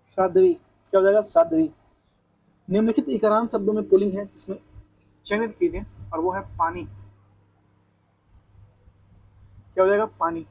Speaker 1: साध्वी, क्या हो जाएगा? साध्वी। निम्नलिखित इकारांत शब्दों में पुल्लिंग है जिसमें चयनित कीजिए, और वो है पानी। क्या हो जाएगा? पानी।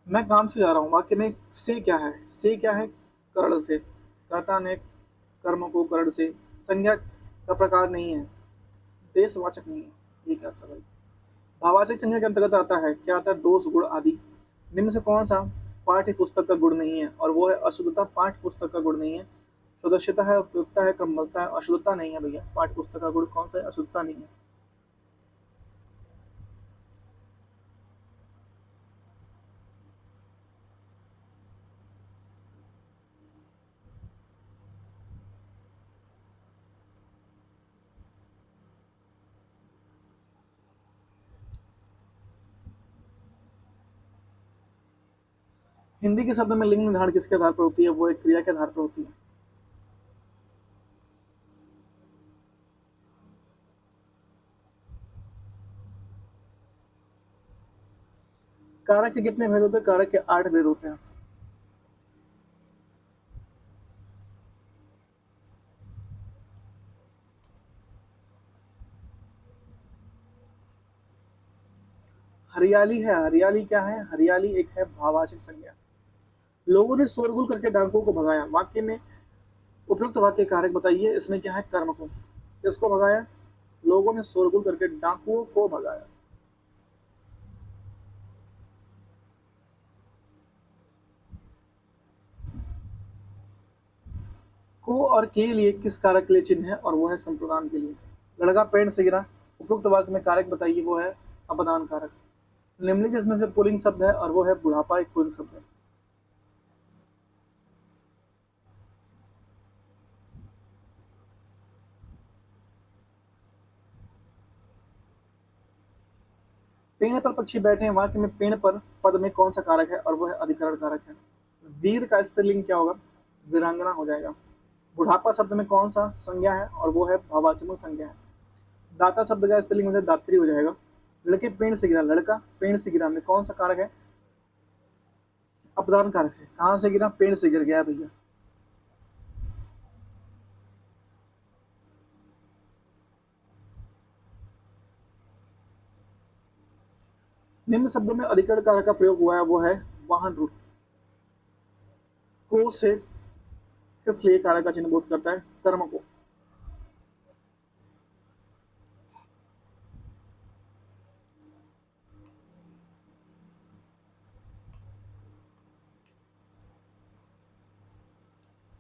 Speaker 1: मैं काम से जा रहा हूँ, वाक्य में से क्या है? से क्या है? करण से। कर्ता ने कर्म को करण से। संज्ञा का प्रकार नहीं है, देशवाचक नहीं है। ये क्या सवाल? भाववाचक संज्ञा के अंतर्गत आता है, क्या आता है? दोष, गुण आदि। निम्न से कौन सा पाठ्य पुस्तक का गुण नहीं है? और वो है अशुद्धता। पाठ्य पुस्तक का गुण नहीं है। सदस्यता है, उपयुक्तता है, क्रमबद्धता है। अशुद्धता नहीं है भैया। पाठ्य पुस्तक का गुण कौन सा है? अशुद्धता नहीं है। हिंदी के शब्द में लिंग निर्धारण किसके आधार पर होती है? वो एक क्रिया के आधार पर होती है। कारक के कितने भेद होते हैं? कारक के 8 भेद होते हैं। हरियाली है। हरियाली क्या है? हरियाली एक है भाववाचक संज्ञा। लोगों ने शोरगुल करके डाकुओं को भगाया। वाक्य में उपयुक्त वाक्य कारक बताइए। इसमें क्या है? कर्म को। किसको भगाया? लोगों ने शोरगुल करके डाकुओं को भगाया। को और के लिए किस कारक के लिए चिन्ह है? और वो है संप्रदान के लिए। लड़का पेड़ से गिरा, उपयुक्त वाक्य में कारक बताइए। वो है अपदान कारक। निम्नलिखित इसमें से पुल्लिंग शब्द है, और वो है बुढ़ापा, एक पुल्लिंग शब्द है। पेड़ पर पक्षी बैठे हैं। वाक्य में पेड़ पर पद में कौन सा कारक है? और वो है अधिकरण कारक है। वीर का स्त्रीलिंग क्या होगा? वीरांगना हो जाएगा। बुढ़ापा शब्द में कौन सा संज्ञा है? और वो है भाववाचक संज्ञा है। दाता शब्द का स्त्रीलिंग हो जाए दात्री हो जाएगा। लड़के पेड़ से गिरा, लड़का पेड़ से गिरा में कौन सा कारक है? अपदान कारक है। कहां से गिरा? पेड़ से गिर गया भैया। निम्न शब्दों में अधिकरण कारक का प्रयोग हुआ है, वो है वाहन रूप। को से किस लिए कारक का चिन्ह बोध करता है? कर्म को।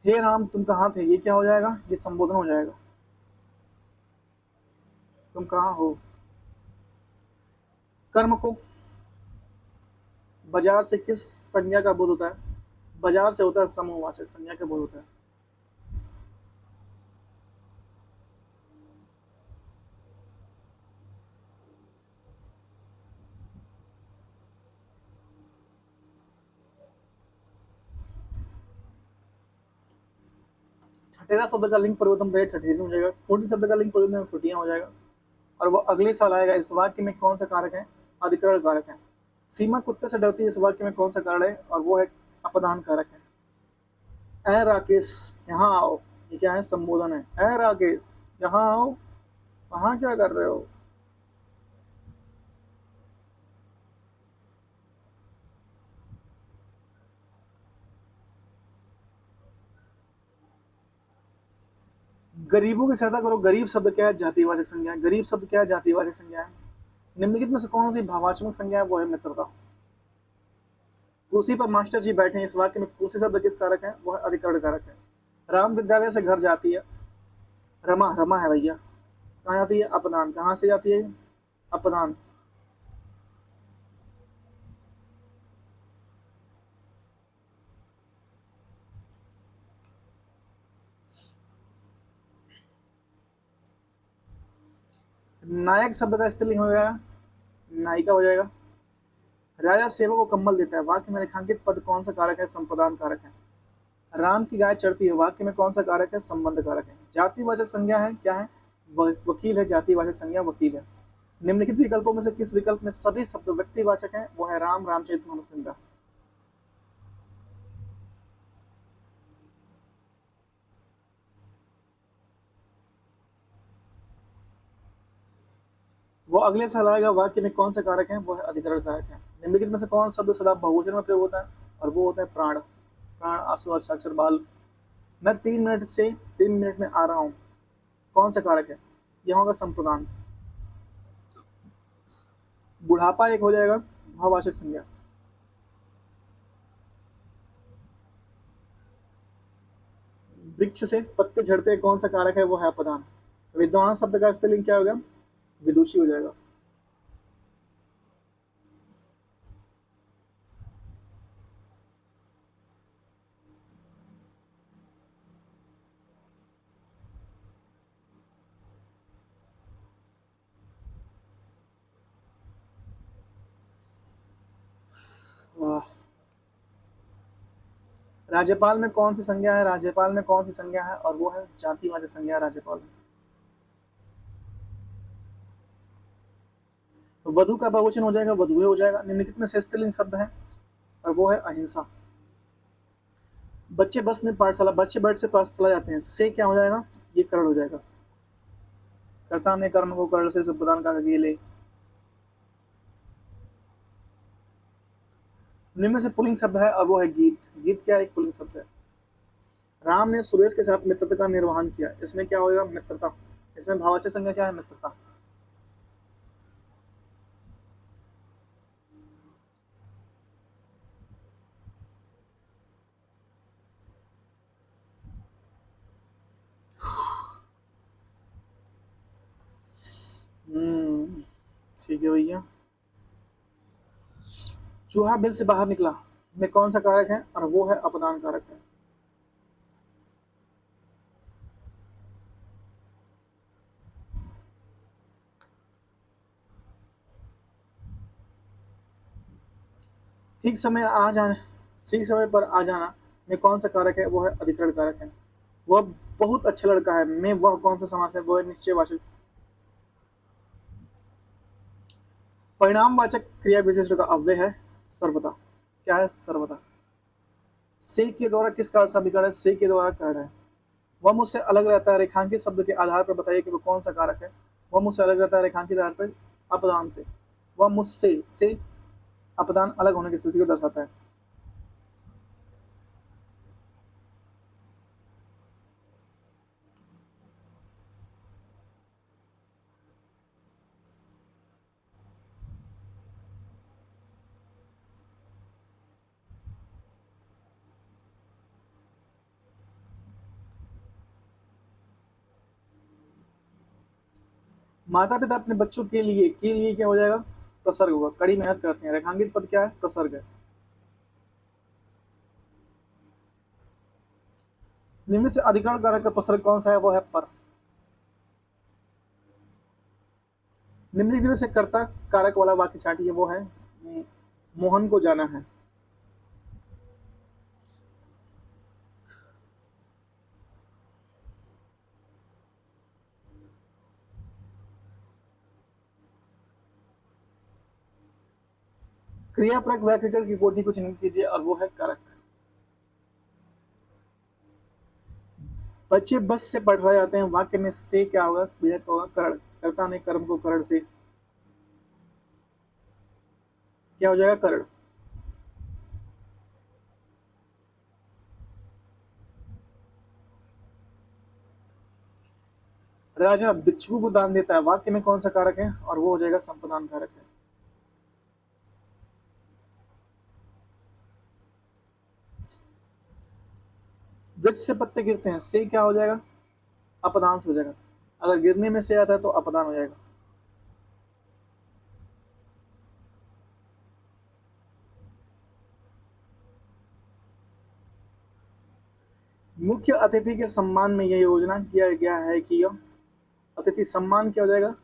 Speaker 1: हे राम तुम कहाँ थे, ये क्या हो जाएगा? ये संबोधन हो जाएगा। तुम कहाँ हो। कर्म को बाजार से किस संज्ञा का बोध होता है? बाजार से होता है समूहवाचक संज्ञा का बोध होता है। ठठेरा शब्द का लिंग परिवर्तन पे ठठेरी हो जाएगा। खूंटी शब्द का लिंग परिवर्तन खुटियां हो जाएगा। और वो अगले साल आएगा। इस वाक्य में कौन सा कारक है? अधिकरण कारक है। सीमा कुत्ते से डरती है। इस वाक्य में कौन सा कारक है? और वो है अपदान कारक है। ए राकेश यहाँ आओ, ये क्या है? संबोधन है। ए राकेश, यहाँ आओ, वहाँ क्या कर रहे हो? गरीबों की सहायता करो। गरीब शब्द क्या है? जातिवाचक संज्ञा है। गरीब शब्द क्या है? जातिवाचक संज्ञा है। निम्नलिखित में से कौन सी भावात्मक संज्ञा है? वो है मित्रता। कुर्सी पर मास्टर जी बैठे हैं, इस वाक्य में कुर्सी शब्द किस कारक है? वह अधिकरण कारक है। राम विद्यालय से घर जाती है। रमा, रमा है भैया। कहाँ जाती है? अपदान। कहाँ से जाती है? अपदान। नायक शब्द का स्त्रीलिंग हो जाएगा, नायिका हो जाएगा। राजा सेवक को कंबल देता है, वाक्य में रेखांकित पद कौन सा कारक है? संप्रदान कारक है। राम की गाय चढ़ती है, वाक्य में कौन सा कारक है? संबंध कारक है। जातिवाचक संज्ञा है क्या है? वकील है। जातिवाचक संज्ञा वकील है। निम्नलिखित विकल्पों में से किस विकल्प में सभी शब्द व्यक्तिवाचक हैं? वो है राम, रामचरितमानस, गंगा। वो अगले साल आएगा, वाक्य में कौन सा कारक है? वो है अधिकरण कारक है। निम्नलिखित में से कौन शब्द सदा बहुवचन में प्रयोग होता है? और वो होता है प्राण। प्राण, आंसू, हस्ताक्षर, बाल। मैं 3 मिनट से 3 मिनट में आ रहा हूँ, कौन सा कारक है? यह होगा संप्रदान। बुढ़ापा एक हो जाएगा भाववाचक संज्ञा। वृक्ष से पत्ते झड़ते हैं, कौन सा कारक है? वो है अपदान। विद्वान शब्द का स्त्रीलिंग क्या होगा? विदुषी हो जाएगा। वाह। राज्यपाल में कौन सी संज्ञा है? राज्यपाल में कौन सी संज्ञा है? और वो है जातिवाचक संज्ञा है राज्यपाल में। वधु का बहुवचन हो जाएगा, वधुए हो जाएगा। निम्नलिखित में से स्त्रीलिंग शब्द है, और वो है अहिंसा। बच्चे बस में पाठशाला, बच्चे बैठ से पाठशाला जाते हैं, से क्या हो जाएगा? ये करण हो जाएगा। कर्ता ने कर्म को करण से प्रदान कर दिए ले। निम्न से पुल्लिंग शब्द है, और वो है गीत। गीत क्या है? एक पुल्लिंग शब्द है। राम ने सुरेश के साथ मित्रता का निर्वहन किया, इसमें क्या होगा? मित्रता। इसमें भाववाचक संज्ञा क्या है? मित्रता। हम्म, ठीक है भैया। चूहा बिल से बाहर निकला में कौन सा कारक है? और वो है अपदान कारक है। ठीक समय आ जाना, ठीक समय पर आ जाना में कौन सा कारक है? वो है अधिकरण कारक है। वह बहुत अच्छा लड़का है में वह कौन सा समास है? वो है निश्चयवाचक। परिणामवाचक क्रिया विशेषण का अव्यय है सर्वदा। क्या है? सर्वदा। से के द्वारा किस कार्य से अभिकरण है? से के द्वारा कारण है। वह मुझसे अलग रहता है, रेखांकित शब्द के आधार पर बताइए कि वो कौन सा कारक है? वह मुझसे अलग रहता है, रेखांकित आधार पर अपदान से। वह मुझसे से अपदान अलग होने की स्थिति को दर्शाता है। माता पिता अपने बच्चों के लिए क्या हो जाएगा? प्रसर्ग होगा। कड़ी मेहनत करते हैं, रेखांकित पद क्या है? प्रसर्ग है। निम्न से अधिकरण कारक का प्रसर्ग कौन सा है? वो है पर। निम्नलिखित में से कर्ता कारक वाला वाक्य छाटिए, वो है मोहन को जाना है। क्रियापरक वाक्यकरण की कोटि को चिन्हित कीजिए, और वो है कारक। बच्चे बस से पढ़वाए जाते हैं, वाक्य में से क्या होगा भैया, क्या होगा करण, कर्ता ने कर्म को करण से, क्या हो जाएगा करण। राजा भिक्षु को दान देता है, वाक्य में कौन सा कारक है, और वो हो जाएगा संप्रदान कारक है। वृक्ष से पत्ते गिरते हैं, से क्या हो जाएगा, अपदान से हो जाएगा। अगर गिरने में से आता है तो अपदान हो जाएगा। मुख्य अतिथि के सम्मान में यह योजना किया गया है कि यह अतिथि सम्मान क्या हो जाएगा,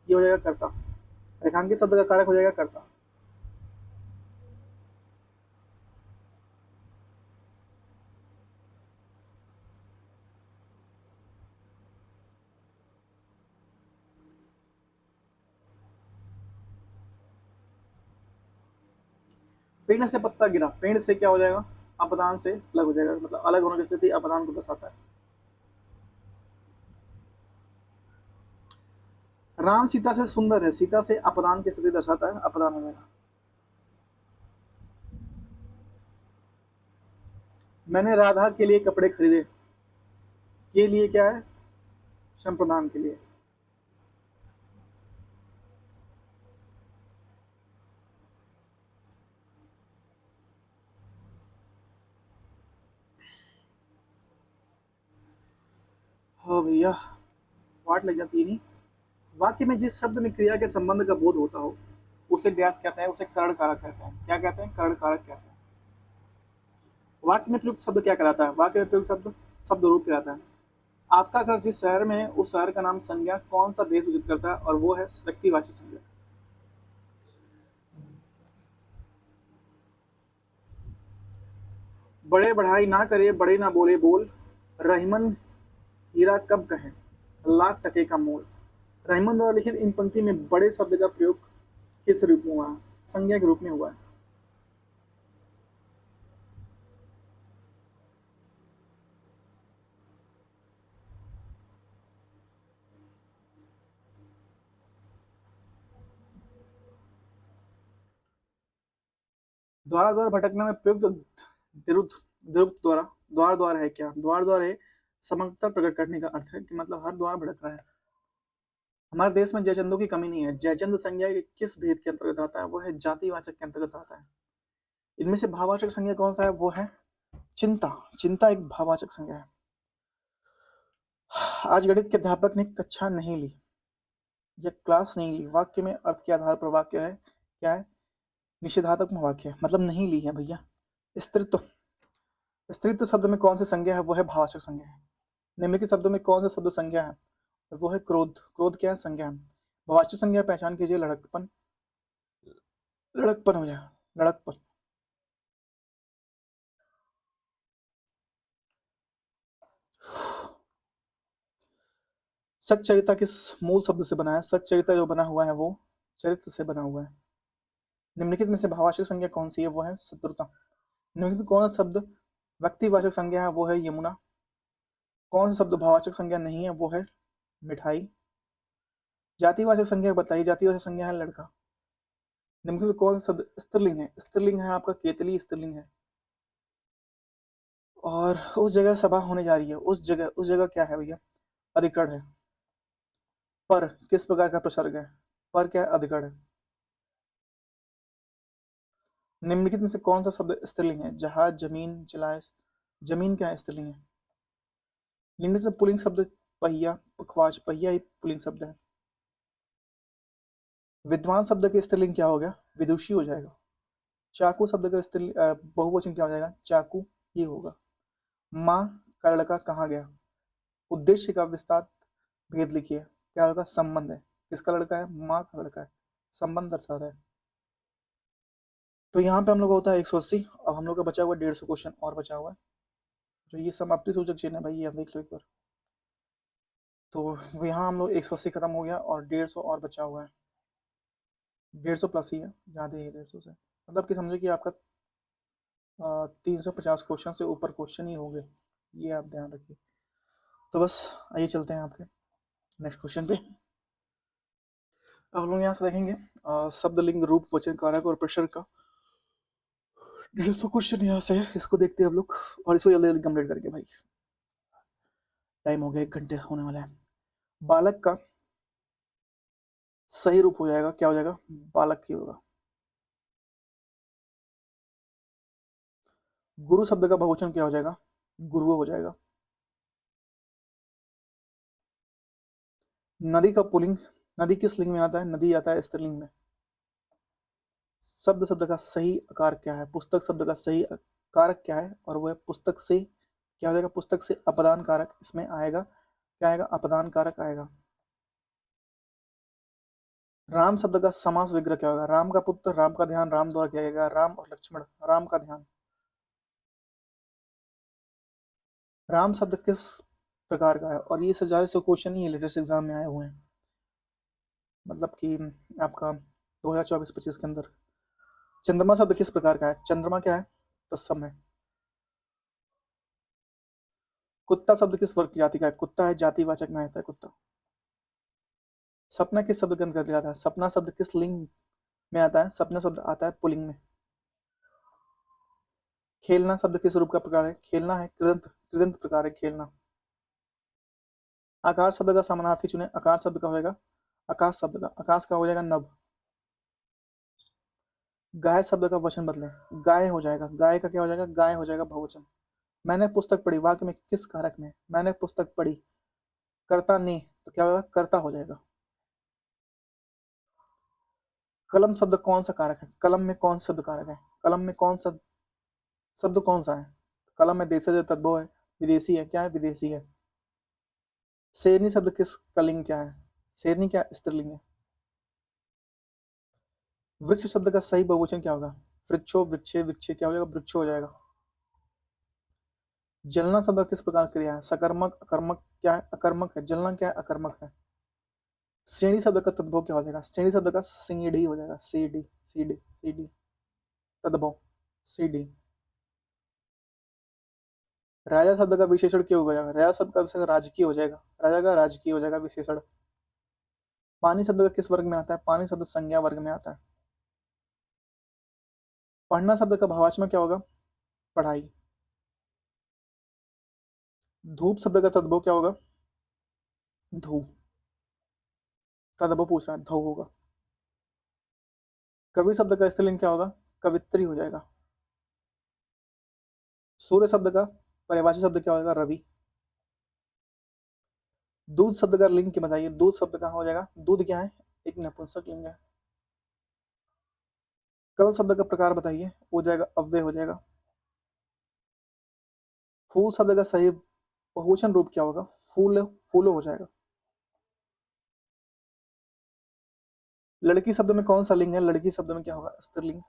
Speaker 1: ये हो जाएगा कर्ता, रेखांकित शब्द का कारक हो जाएगा कर्ता। पेड़ से पत्ता गिरा, पेड़ से क्या हो जाएगा, अपदान से अलग हो जाएगा, मतलब अलग होने की स्थिति अपदान को दर्शाता है। राम सीता से सुंदर है, सीता से अपदान की स्थिति दर्शाता है, अपदान हो जाएगा। मैंने राधा के लिए कपड़े खरीदे, के लिए क्या है, संप्रदान के लिए। हो भैया, वाट लग जाती है नहीं। वाक्य में जिस शब्द में क्रिया के संबंध का बोध होता हो उसे डैश कहते हैं, उसे कर्ण कारक कहते हैं। क्या कहते हैं, कर्ण कारक कहते हैं। वाक्य में प्रयुक्त शब्द क्या कहलाता है, वाक्य में प्रयुक्त शब्द शब्द रूप कहलाता है। आपका घर जिस शहर में है उस शहर का नाम संज्ञा कौन सा भेद सूचित करता है, और वो है व्यक्तिवाची संज्ञा। बड़े बढ़ाई ना करे, बड़े ना बोले बोल, रहीमन हीरा कब कहे, लाख टके का मोल। रहीमन द्वारा लिखित इन पंक्ति में बड़े शब्द का प्रयोग किस रूप में हुआ है, संज्ञा के रूप में हुआ है। द्वार द्वार भटकने में प्रयुक्त दिरुक्त, दिरुक्त द्वारा, द्वार द्वार है क्या, द्वार द्वार है समग्रता प्रकट करने का अर्थ है कि मतलब हर द्वार भटक रहा है। हमारे देश में जयचंदों की कमी नहीं है। जयचंद संज्ञा के किस भेद के अंतर्गत आता है, वो है जातिवाचक के अंतर्गत आता है। इनमें से भाववाचक संज्ञा कौन सा है, वो है चिंता। चिंता एक भाववाचक संज्ञा है। आज गणित के अध्यापक ने कक्षा नहीं ली या क्लास नहीं ली, वाक्य में अर्थ के आधार पर वाक्य है क्या है, निषेधात्मक वाक्य है, मतलब नहीं ली है भैया। स्त्रीत्व, स्त्रीत्व शब्द में कौन सी संज्ञा है, वो है भाववाचक संज्ञा है। निम्नलिखित शब्दों में कौन सा शब्द संज्ञा है, वो है क्रोध। क्रोध क्या है, संज्ञा है। भाववाचक संज्ञा पहचान कीजिए, लड़कपन, लड़कपन हो जाए, लड़कपन। सच्चरिता किस मूल शब्द से बना है, सच्चरिता जो बना हुआ है वो चरित्र से बना हुआ है। निम्नलिखित में से भाववाचक संज्ञा कौन सी है, वो है शत्रुता। निम्नलिखित कौन सा शब्द व्यक्तिवाचक संज्ञा है, वो है यमुना। कौन सा शब्द भाववाचक संज्ञा नहीं है, वो है मिठाई। जातिवाचक संज्ञा बताइए, जातिवाचक संज्ञा है लड़का। निम्नलिखित कौन सा शब्द स्त्रीलिंग है, स्त्रीलिंग है आपका केतली, स्त्रीलिंग है। और उस जगह सभा होने जा रही है, उस जगह क्या है भैया, अधिकरण है। पर किस प्रकार का प्रसर्ग है, पर क्या है, अधिकरण है। निम्नलिखित में से कौन सा शब्द स्त्रीलिंग है, जहाज, जमीन, जलाए। जमीन क्या है, स्त्रीलिंग है। निम्नलिखित से पुल्लिंग शब्द पहिया, पखवाज। पहिया एक पुल्लिंग शब्द है। विद्वान शब्द के स्त्रीलिंग क्या हो गया, विदुषी हो जाएगा। चाकू शब्द का स्त्रीलिंग बहुवचन क्या हो जाएगा, चाकू, ये होगा। माँ का लड़का कहाँ गया, उद्देश्य का विस्तार भेद लिखिए, क्या होगा, संबंध है। किसका लड़का है, माँ का लड़का है, संबंध दर्शा रहा है। तो यहाँ पे हम लोग होता है 180। अब हम लोग का बचा हुआ 150 क्वेश्चन और बचा हुआ है, जो ये समाप्ति सूचक चिन्ह है भाई, ये देख लो एक बार। तो यहाँ हम लोग 180 खत्म हो गया और 150 और बचा हुआ है। 150 प्लस ही है, ज़्यादा ही है 150 से, मतलब कि समझे कि आपका 350 क्वेश्चन से ऊपर क्वेश्चन ही होंगे, ये आप ध्यान रखिए। तो बस आइए चलते हैं आपके नेक्स्ट क्वेश्चन पे। अब हम लोग यहाँ से देखेंगे शब्द, लिंग, रूप, वचन, कारक और प्रश्न का 150 क्वेश्चन यहाँ से है। इसको देखते हैं हम लोग और इसको जल्दी जल्दी कंप्लीट करके भाई, टाइम हो गया 1 घंटे होने वाला है। बालक का सही रूप हो जाएगा, क्या हो जाएगा? बालक ही होगा। गुरु शब्द का बहुवचन क्या हो जाएगा? गुरु हो जाएगा। नदी का पुल्लिंग, नदी किस लिंग में आता है? नदी आता है स्त्रीलिंग में। शब्द शब्द का सही आकार क्या है? पुस्तक शब्द का सही कारक क्या है? और वो है पुस्तक से, क्या हो जाएगा? पुस्तक से अपदान कारक इसमें आएगा। क्या आएगा? अपदान कारक आएगा। राम शब्द का समास विग्रह क्या होगा? राम का पुत्र, राम का ध्यान, राम द्वारा किया गया। राम और लक्ष्मण, राम का ध्यान। राम शब्द किस प्रकार का है? और ये 1000 क्वेश्चन ही लेटेस्ट एग्जाम में आए हुए हैं, मतलब कि आपका 2024-25 के अंदर। चंद्रमा शब्द किस प्रकार का है? चंद्रमा क्या है? तत्सम है। कुत्ता शब्द किस वर्ग की जाति का है? कुत्ता है जातिवाचक में आता है कुत्ता। सपना किस शब्द के अंतर्गत आता है? सपना शब्द किस लिंग में आता है? सपना शब्द आता है पुल्लिंग में। खेलना शब्द किस रूप का प्रकार है? खेलना है कृदंत, कृदंत प्रकार है खेलना। आकार शब्द का समानार्थी चुने। आकार शब्द का होगा आकाश शब्द का, आकाश का हो जाएगा नभ। गाय शब्द का वचन बदले, गाय हो जाएगा, गाय का क्या हो जाएगा? गाय हो जाएगा बहुवचन। मैंने पुस्तक पढ़ी वाक्य में किस कारक में? मैंने पुस्तक पढ़ी, कर्ता ने, तो क्या होगा? कर्ता हो जाएगा। कलम शब्द कौन सा कारक है? कलम में कौन सा शब्द कारक है? कलम में कौन सा शब्द कौन सा है? कलम में देशज है, तद्भव है, विदेशी है, क्या है? विदेशी है। शेरनी शब्द किस कलिंग क्या है? शेरनी क्या स्त्रीलिंग है। वृक्ष शब्द का सही बहुवचन क्या होगा? वृक्षो, वृक्षे, वृक्षे, क्या हो जाएगा? वृक्षो हो जाएगा। जलना शब्द किस प्रकार क्रिया है? सकर्मक, अकर्मक, क्या है? अकर्मक है। जलना क्या है? अकर्मक है। श्रेणी शब्द का तद्भव क्या हो जाएगा? श्रेणी शब्द का सीढ़ी हो जाएगा। सीढ़ी, सीढ़ी, सीढ़ी, तद्भव सीढ़ी। राजा शब्द का विशेषण क्या हो जाएगा? राजा शब्द का विशेषण राजकीय हो जाएगा। राजा का राजकीय हो जाएगा विशेषण। पानी शब्द का किस वर्ग में आता है? पानी शब्द संज्ञा वर्ग में आता है। पढ़ना शब्द का भावात्मक क्या होगा? पढ़ाई। धूप शब्द का तद्भव क्या होगा? धूप। तद्भव पूछ रहा है, धव होगा। कवि शब्द का स्त्रीलिंग क्या होगा? कवित्री हो जाएगा। सूर्य शब्द का परिभाषित शब्द क्या होगा? रवि। दूध शब्द का लिंग क्या बताइए? दूध शब्द का हो जाएगा, दूध क्या है? एक नपुंसक लिंग है। कल शब्द का प्रकार बताइए? हो जाएगा अव्यय हो जाएगा। फूल शब्द का सही बहुवचन रूप क्या होगा? फूल, फूलो हो जाएगा। लड़की शब्द में कौन सा लिंग है? लड़की शब्द में क्या होगा? स्त्रीलिंग।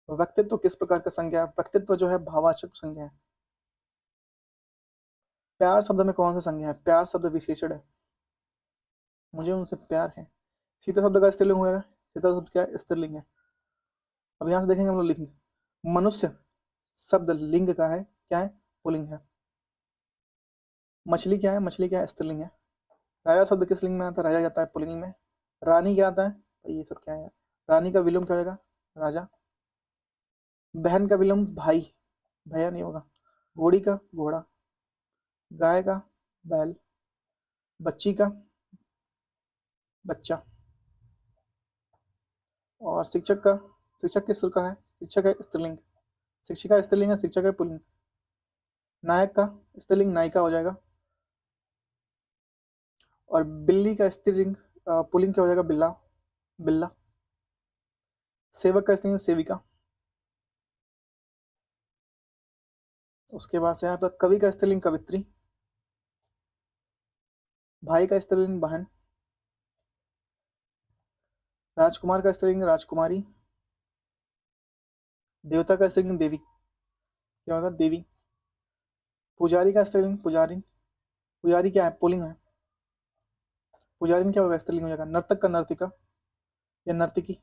Speaker 1: व्यक्तित्व किस प्रकार का संज्ञा है? व्यक्तित्व जो है भाववाचक संज्ञा है। प्यार शब्द में कौन सा संज्ञा है? प्यार शब्द विशेषण है, मुझे उनसे प्यार है। सीता शब्द का स्त्रीलिंग होगा। सीता शब्द क्या है? स्त्रीलिंग है। अब यहाँ से देखेंगे हम लोग लिंग। मनुष्य शब्द लिंग का है, क्या है? पुल्लिंग है। मछली क्या है? मछली क्या है? स्त्रीलिंग है। राजा शब्द किस लिंग में आता है? राजा जाता है पुल्लिंग में। रानी क्या आता है? तो ये सब क्या है? रानी का विलोम क्या होगा? राजा। बहन का विलोम भाई, भैया नहीं होगा। घोड़ी का घोड़ा, गाय का बैल, बच्ची का बच्चा। और शिक्षक का, शिक्षक किस का है? शिक्षक है स्त्रीलिंग। शिक्षिका स्त्रीलिंग है, शिक्षक है पुल्लिंग। नायक का स्त्रीलिंग नायिका हो जाएगा। और बिल्ली का स्त्रीलिंग पुल्लिंग क्या हो जाएगा? बिल्ला, बिल्ला। सेवक का स्त्रीलिंग सेविका। उसके बाद से आपका कवि का स्त्रीलिंग कवित्री। भाई का स्त्रीलिंग बहन। राजकुमार का स्त्रीलिंग राजकुमारी। देवता का स्त्रीलिंग देवी, क्या होगा? देवी। पुजारी का स्त्रीलिंग पुजारी। पुजारी क्या है? पुल्लिंग है। पुजारी क्या होगा? स्त्रीलिंग हो जाएगा। नर्तक का नर्तिका या नर्तिकी।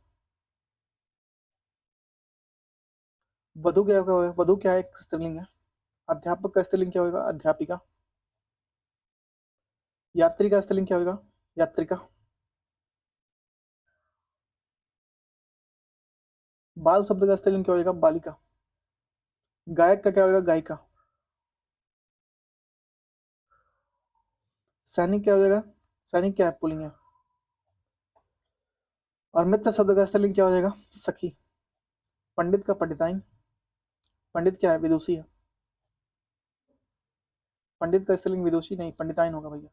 Speaker 1: वधु क्या होगा? वधु क्या है? एक स्त्रीलिंग है। अध्यापक का स्त्रीलिंग क्या होगा? अध्यापिका। यात्री का स्त्रीलिंग क्या होगा? यात्रिका। बाल शब्द का स्त्रीलिंग क्या होगा? बालिका। गायक का क्या होगा? गायिका। सैनिक क्या हो जाएगा? सैनिक क्या है? पुल्लिंग है। और मित्र शब्द का स्त्रीलिंग क्या हो जाएगा? सखी। पंडित का पंडिताइन। पंडित क्या है? विदुषी है। पंडित का स्त्रीलिंग विदुषी नहीं, पंडिताइन होगा भैया।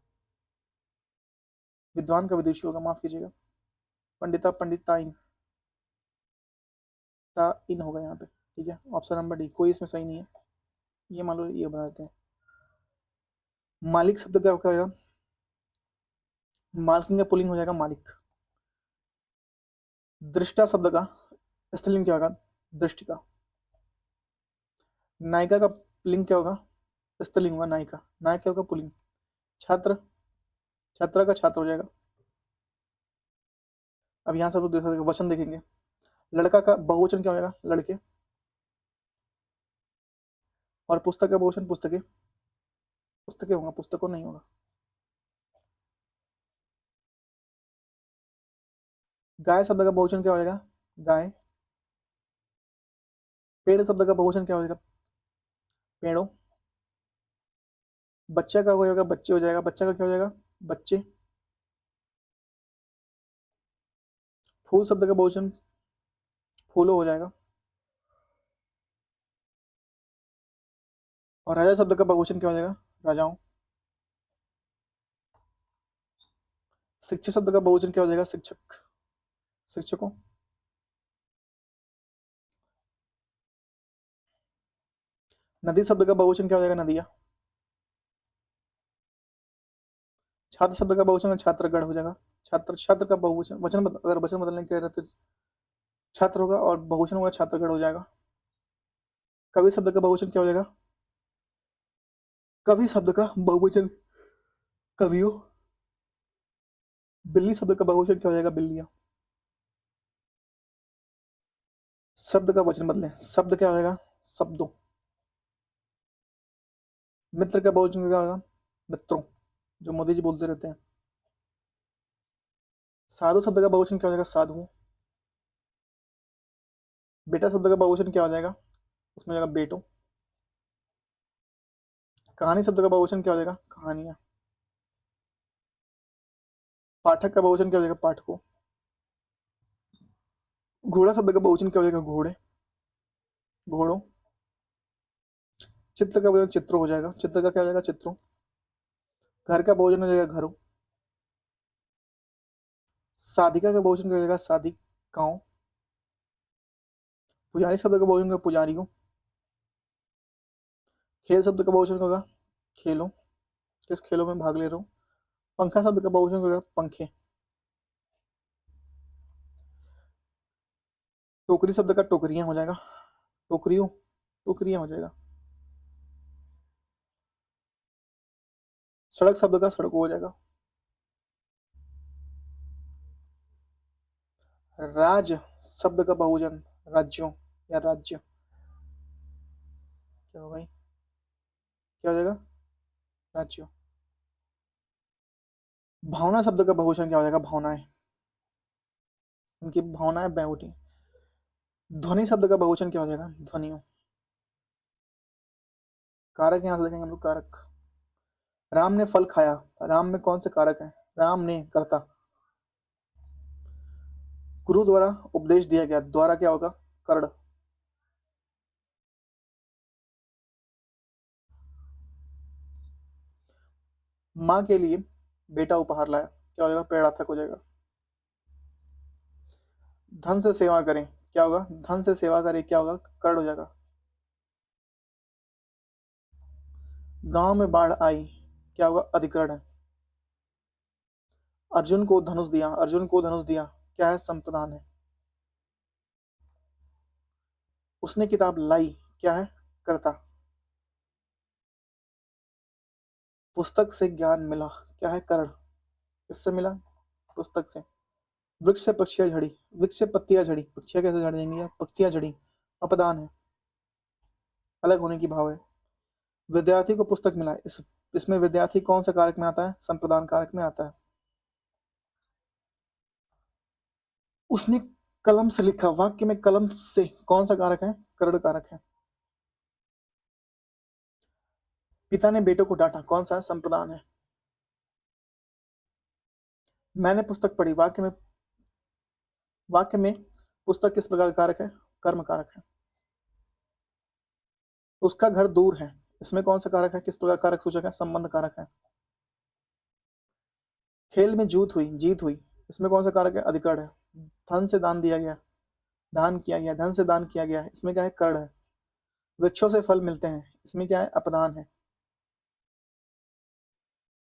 Speaker 1: विद्वान का विदुषी होगा, माफ कीजिएगा। पंडिता पंडिताइन, ता इन होगा यहाँ पे। ठीक है, ऑप्शन नंबर डी, कोई इसमें सही नहीं है। ये मान लो, ये बना देते हैं। मालिक शब्द क्या क्या होगा? मालकिन का पुलिंग हो जाएगा मालिक। दृष्टा शब्द का स्त्रीलिंग क्या होगा? दृष्टिका। नायिका का लिंग क्या होगा? स्त्रीलिंग होगा नायिका। नायक क्या होगा? पुलिंग। छात्र, छात्रा का छात्र हो जाएगा। अब यहाँ सब लोग वचन देखेंगे। लड़का का बहुवचन क्या हो जाएगा? लड़के। और पुस्तक का बहुवचन पुस्तकें। पुस्तकें होगा, पुस्तकों नहीं होगा। गाय शब्द का बहुवचन क्या हो जाएगा? गाय। पेड़ शब्द का बहुवचन क्या हो जाएगा? पेड़ों। बच्चा का हो जाएगा? बच्चे हो जाएगा। बच्चा का क्या हो जाएगा? बच्चे। फूल शब्द का बहुवचन फूलो हो जाएगा। और राजा शब्द का बहुवचन क्या हो जाएगा? राजाओं। शिक्षक शब्द का बहुवचन क्या हो जाएगा? शिक्षक, शिक्षकों। नदी शब्द का बहुवचन क्या हो जाएगा? नदियां। छात्र शब्द का बहुवचन छात्रगण हो जाएगा। छात्र, छात्र का बहुवचन वचन अगर वचन बदलने के रहे तो छात्र होगा, और बहुवचन होगा छात्रगण हो जाएगा। कवि शब्द का बहुवचन क्या हो जाएगा? कवि शब्द का बहुवचन कवियों। बिल्ली शब्द का बहुवचन क्या हो जाएगा? बिल्लियां। शब्द का वचन बदले, शब्द क्या हो जाएगा? शब्दों। मित्र का बहुवचन क्या होगा? मित्रों, जो मोदी जी बोलते रहते हैं। साधु शब्द का बहुवचन क्या हो जाएगा? साधुओं। बेटा शब्द का बहुवचन क्या हो जाएगा? उसमें हो जाएगा बेटों। कहानी शब्द का बहुवचन क्या हो जाएगा? कहानियां। पाठक का बहुवचन क्या हो जाएगा? पाठकों। घोड़ा शब्द का बहुवचन क्या हो जाएगा? घोड़े, घोड़ों। चित्र का बहुवचन चित्रों हो जाएगा। चित्र का क्या हो जाएगा? चित्रों। घर का बहुवचन हो जाएगा घरों। साधिका का बहुवचन क्या हो जाएगा? साधिकाओं। पुजारी शब्द का बहुवचन का पुजारियों। खेल शब्द का बहुवचन होगा खेलों, किस खेलों में भाग ले रहा हूँ। पंखा शब्द का बहुवचन होगा पंखे। टोकरी शब्द का टोकरियां हो जाएगा। टोकरियों, टोकरियां हो जाएगा। सड़क शब्द का सड़कों हो जाएगा। राज शब्द का बहुवचन राज्यों या राज्य। क्या हो भाई? क्या हो जाएगा? राज्यों। भावना शब्द का बहुवचन क्या हो जाएगा? भावनाएं, उनकी भावनाएं बह उठी। ध्वनि शब्द का बहुवचन क्या हो जाएगा? ध्वनियों। कारक यहां से देखेंगे हम लोग, कारक। राम ने फल खाया, राम में कौन से कारक है? राम ने करता। गुरु द्वारा उपदेश दिया गया, द्वारा क्या होगा? कर्ण। माँ के लिए बेटा उपहार लाया, क्या हो जाएगा? प्रेरणार्थक हो जाएगा। धन से सेवा करें, क्या होगा? धन से सेवा करें, क्या होगा? कर्ण हो जाएगा। गांव में बाढ़ आई, क्या होगा? अधिकरण है। अर्जुन को धनुष दिया, अर्जुन को धनुष दिया, क्या है? संप्रदान है। उसने किताब लाई, क्या है? कर्ता। पुस्तक से ज्ञान मिला, क्या है? कर्ण। किससे मिला? पुस्तक से। वृक्ष से पक्षियां झड़ी, वृक्ष से पत्तियां झड़ी, पक्षियां कैसे झड़ जाएंगी यार? पत्तियां झड़ी, अपदान है, अलग होने की भाव है। विद्यार्थी को पुस्तक मिला, इस इसमें विद्यार्थी कौन सा कारक में आता है? संप्रदान कारक में आता है। उसने कलम से लिखा, वाक्य में कलम से कौन सा कारक है? कर्ण कारक है। पिता ने बेटों को डांटा, कौन सा है? संप्रदान है। मैंने पुस्तक पढ़ी, वाक्य में पुस्तक किस प्रकार कारक है? कर्म कारक है। उसका घर दूर है, इसमें कौन सा कारक है? किस प्रकार कारक सूचक है? संबंध कारक है। खेल में जीत हुई, इसमें कौन सा कारक है? अधिकरण है। धन से दान दिया गया, दान किया गया, धन से दान किया गया है, इसमें क्या है? कर्ण है। वृक्षों से फल मिलते हैं, इसमें क्या है? अपदान है।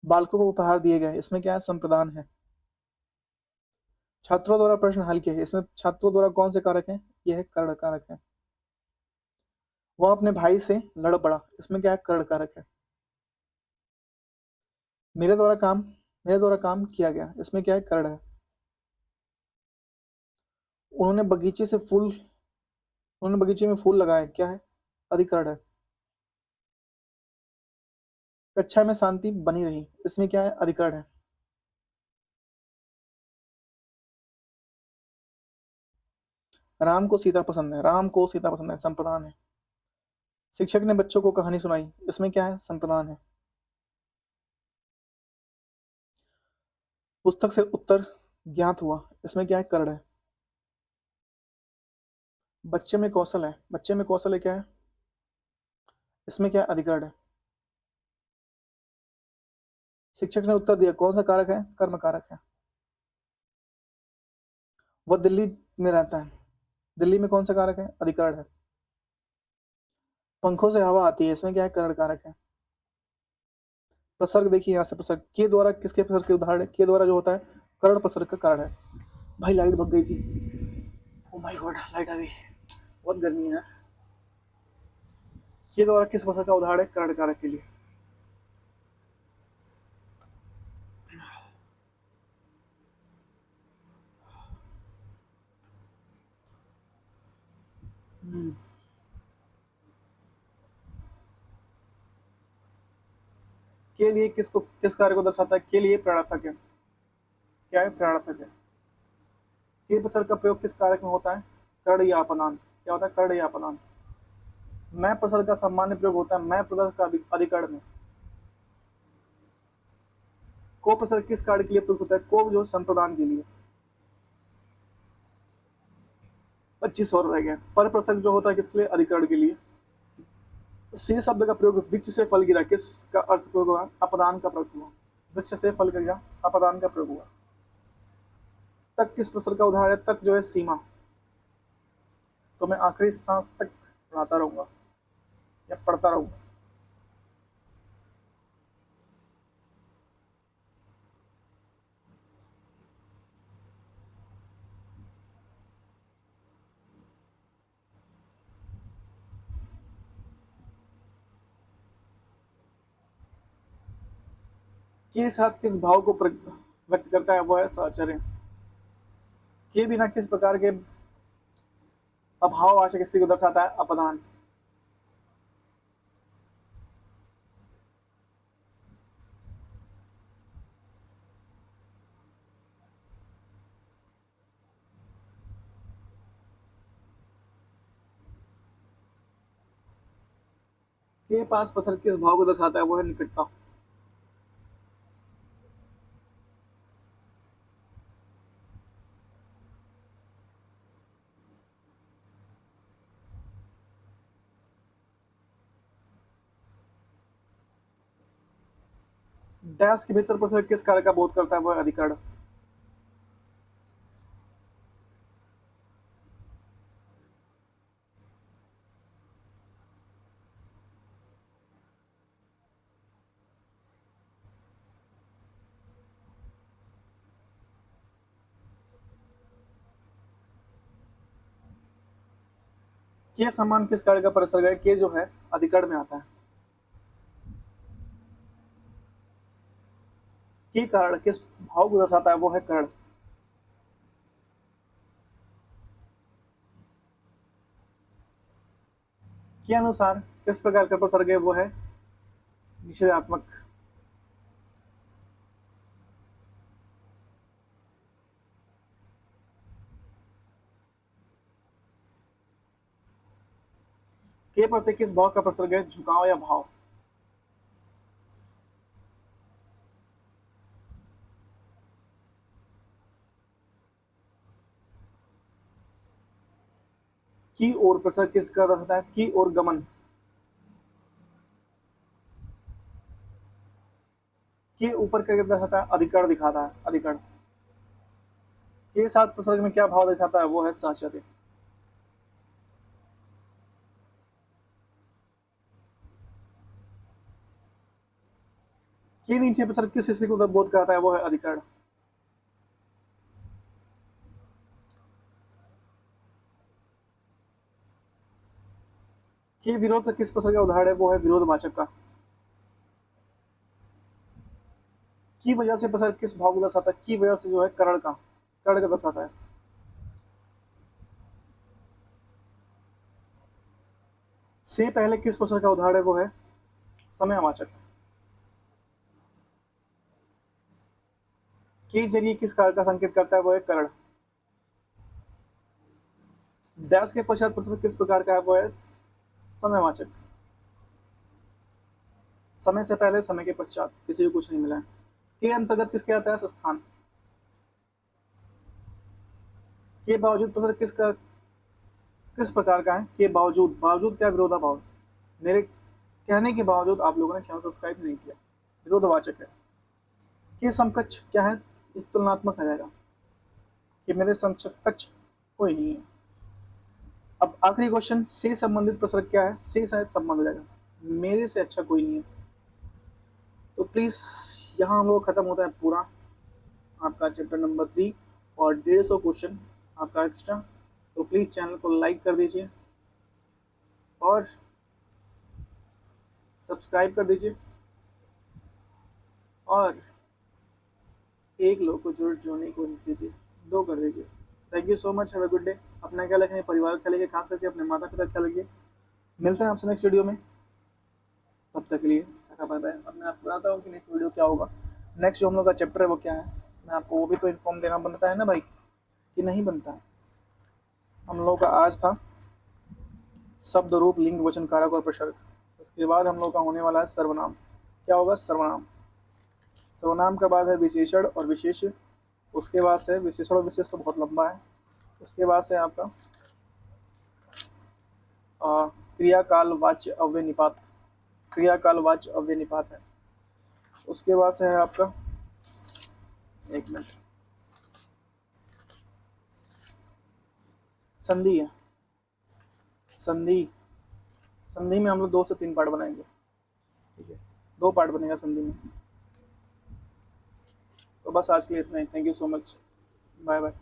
Speaker 1: बालकों को उपहार दिए गए, इसमें क्या है? संप्रदान है। छात्रों द्वारा प्रश्न हल किए, इसमें छात्रों द्वारा कौन से कारक है? यह है कर्ण कारक है। वह अपने भाई से लड़ पड़ा, इसमें क्या है? कर्ण कारक है। मेरे द्वारा काम मेरे द्वारा काम किया गया, इसमें क्या है? कर्ण है। उन्होंने बगीचे में फूल लगाए, क्या है? अधिकरण है। कक्षा में शांति बनी रही, इसमें क्या है? अधिकरण है। राम को सीता पसंद है, संप्रदान है। शिक्षक ने बच्चों को कहानी सुनाई, इसमें क्या है? संप्रदान है। पुस्तक से उत्तर ज्ञात हुआ, इसमें क्या है? कर्ण है। बच्चे में कौशल है, क्या है? इसमें क्या है? अधिकरण है। शिक्षक ने उत्तर दिया, कौन सा कारक है? कर्म कारक है। वह दिल्ली में रहता है, दिल्ली में कौन सा कारक है? अधिकरण है। पंखों से हवा आती है, इसमें क्या है? कर्ण कारक है। प्रसर्ग देखिए, यहाँ से प्रसर्ग के द्वारा, किसके प्रसर्ग के उदाहरण है? के द्वारा जो होता है, कर्ण प्रसर्ग का कारण है। भाई लाइट भग गई थी, ओ माय गॉड, लाइट आ गई, बहुत गर्मी है। के द्वारा किस प्रसर्ग का उदाहरण है? कर्ण कारक के लिए। के लिए किस कार्य को दर्शाता है? के लिए प्रेरणार्थक है, क्या है? प्रेरणार्थक है। के प्रसर्ग का प्रयोग किस कारक में होता है? कर्ण या अपदान, क्या होता है? कर्ण या अपदान। मैं प्रसर्ग का सामान्य प्रयोग होता है मैं प्रसर्ग का अधिकरण में। को प्रसर्ग किस कार्य के लिए प्रयुक्त होता है? को जो संप्रदान के लिए। 25 और रह गए। पर प्रसर्ग जो होता है किसके लिए? अधिकरण के लिए। सी शब्द का प्रयोग, वृक्ष से फल गिरा, किसका अर्थ प्रयोग हुआ? अपदान का प्रयोग हुआ। वृक्ष से फल गिरा, अपदान का प्रयोग हुआ। तक किस प्रसर्ग का उदाहरण है? तक जो है सीमा, तो मैं आखिरी सांस तक पढ़ाता रहूंगा या पढ़ता रहूंगा। के साथ किस भाव को व्यक्त करता है? वो है साहचर्य। के बिना किस प्रकार के अभाववाचक स्थिति को दर्शाता है? अपदान। के पास प्रसर्ग किस भाव को दर्शाता है? वो है निकटता। डैश के भीतर प्रसर्ग किस कार्य का बोध करता है? वो है अधिकरण। के समान किस कार्य का प्रसर्ग है? के जो है अधिकरण में आता है। के कारण किस भाव को दर्शाता है? वो है कर्ण। के अनुसार किस प्रकार का प्रसर्ग है? वो है निषेधात्मक। के प्रत्यय किस भाव का प्रसर्ग है, झुकाव या भाव? की ओर प्रसर्ग किसका रहता है, की ओर गमन? के ऊपर क्या रहता है, अधिकरण दिखाता है, अधिकरण। के साथ प्रसर्ग में क्या भाव दिखाता है, वो है साहचर्य। के नीचे प्रसर्ग किस हिस्से को बोध कराता है, वो है अधिकरण। के विरोध का किस प्रसर्ग का उदाहरण है, वो है विरोधवाचक का। की वजह से प्रसर्ग किस भाव को दर्शाता है, की वजह से जो है करण का, करण का दर्शाता है। से पहले किस प्रसर्ग का उदाहरण है, वो है समयवाचक। के जरिए किस कारक का संकेत करता है, वो है करण। डैश के पश्चात प्रसर्ग किस प्रकार का है, वो है समयवाचक। समय से पहले, समय के पश्चात, किसी को कुछ नहीं मिला है। के अंतर्गत किसके आता है, स्थान। के बावजूद प्रसर्ग किसका, किस प्रकार का है, के बावजूद, बावजूद क्या, विरोधाभाव। मेरे कहने के बावजूद आप लोगों ने चैनल सब्सक्राइब नहीं किया, विरोधवाचक है। के समकक्ष क्या है, तुलनात्मक आ जाएगा कि मेरे समकक्ष कोई नहीं है। अब आखिरी क्वेश्चन, से संबंधित प्रसर्ग क्या है, से शायद संबंध हो जाएगा, मेरे से अच्छा कोई नहीं है। तो प्लीज यहाँ हम लोग खत्म होता है पूरा आपका चैप्टर नंबर 3 और 150 क्वेश्चन आपका एक्स्ट्रा। तो प्लीज चैनल को लाइक कर दीजिए और सब्सक्राइब कर दीजिए और एक लोग को जरूर जोड़ने की कोशिश कीजिए, 2 कर दीजिए। Thank you so much, have a good day. अपना ख्याल रखिए, परिवार का ख्याल रखिए, खास करके अपने माता पिता का ख्याल रखिए। मिलते हैं आपसे नेक्स्ट वीडियो में, तब तक के लिए टाटा बाय बाय। अब मैं आपको बताता हूँ कि नेक्स्ट वीडियो क्या होगा, नेक्स्ट जो हम लोग का चैप्टर है वो क्या है। मैं आपको वो भी तो इन्फॉर्म देना बनता है ना भाई, कि नहीं बनता है। हम लोग का आज था शब्द, रूप, लिंग, वचन, कारक और प्रसर्ग। उसके बाद हम लोग का होने वाला है सर्वनाम। क्या होगा, सर्वनाम। सर्वनाम के बाद है विशेषण और विशेष। उसके बाद से विशेषण और विशेष तो बहुत लंबा है। उसके बाद से आपका क्रियाकाल वाच्य अव्यय निपात, क्रियाकाल वाच्य अव्यय निपात है। उसके बाद से है आपका, एक मिनट, संधि है। संधि, संधि में हम लोग 2 से 3 पार्ट बनाएंगे, ठीक है, 2 पार्ट बनेगा संधि में। तो बस आज के लिए इतना ही। Thank you so much, bye bye.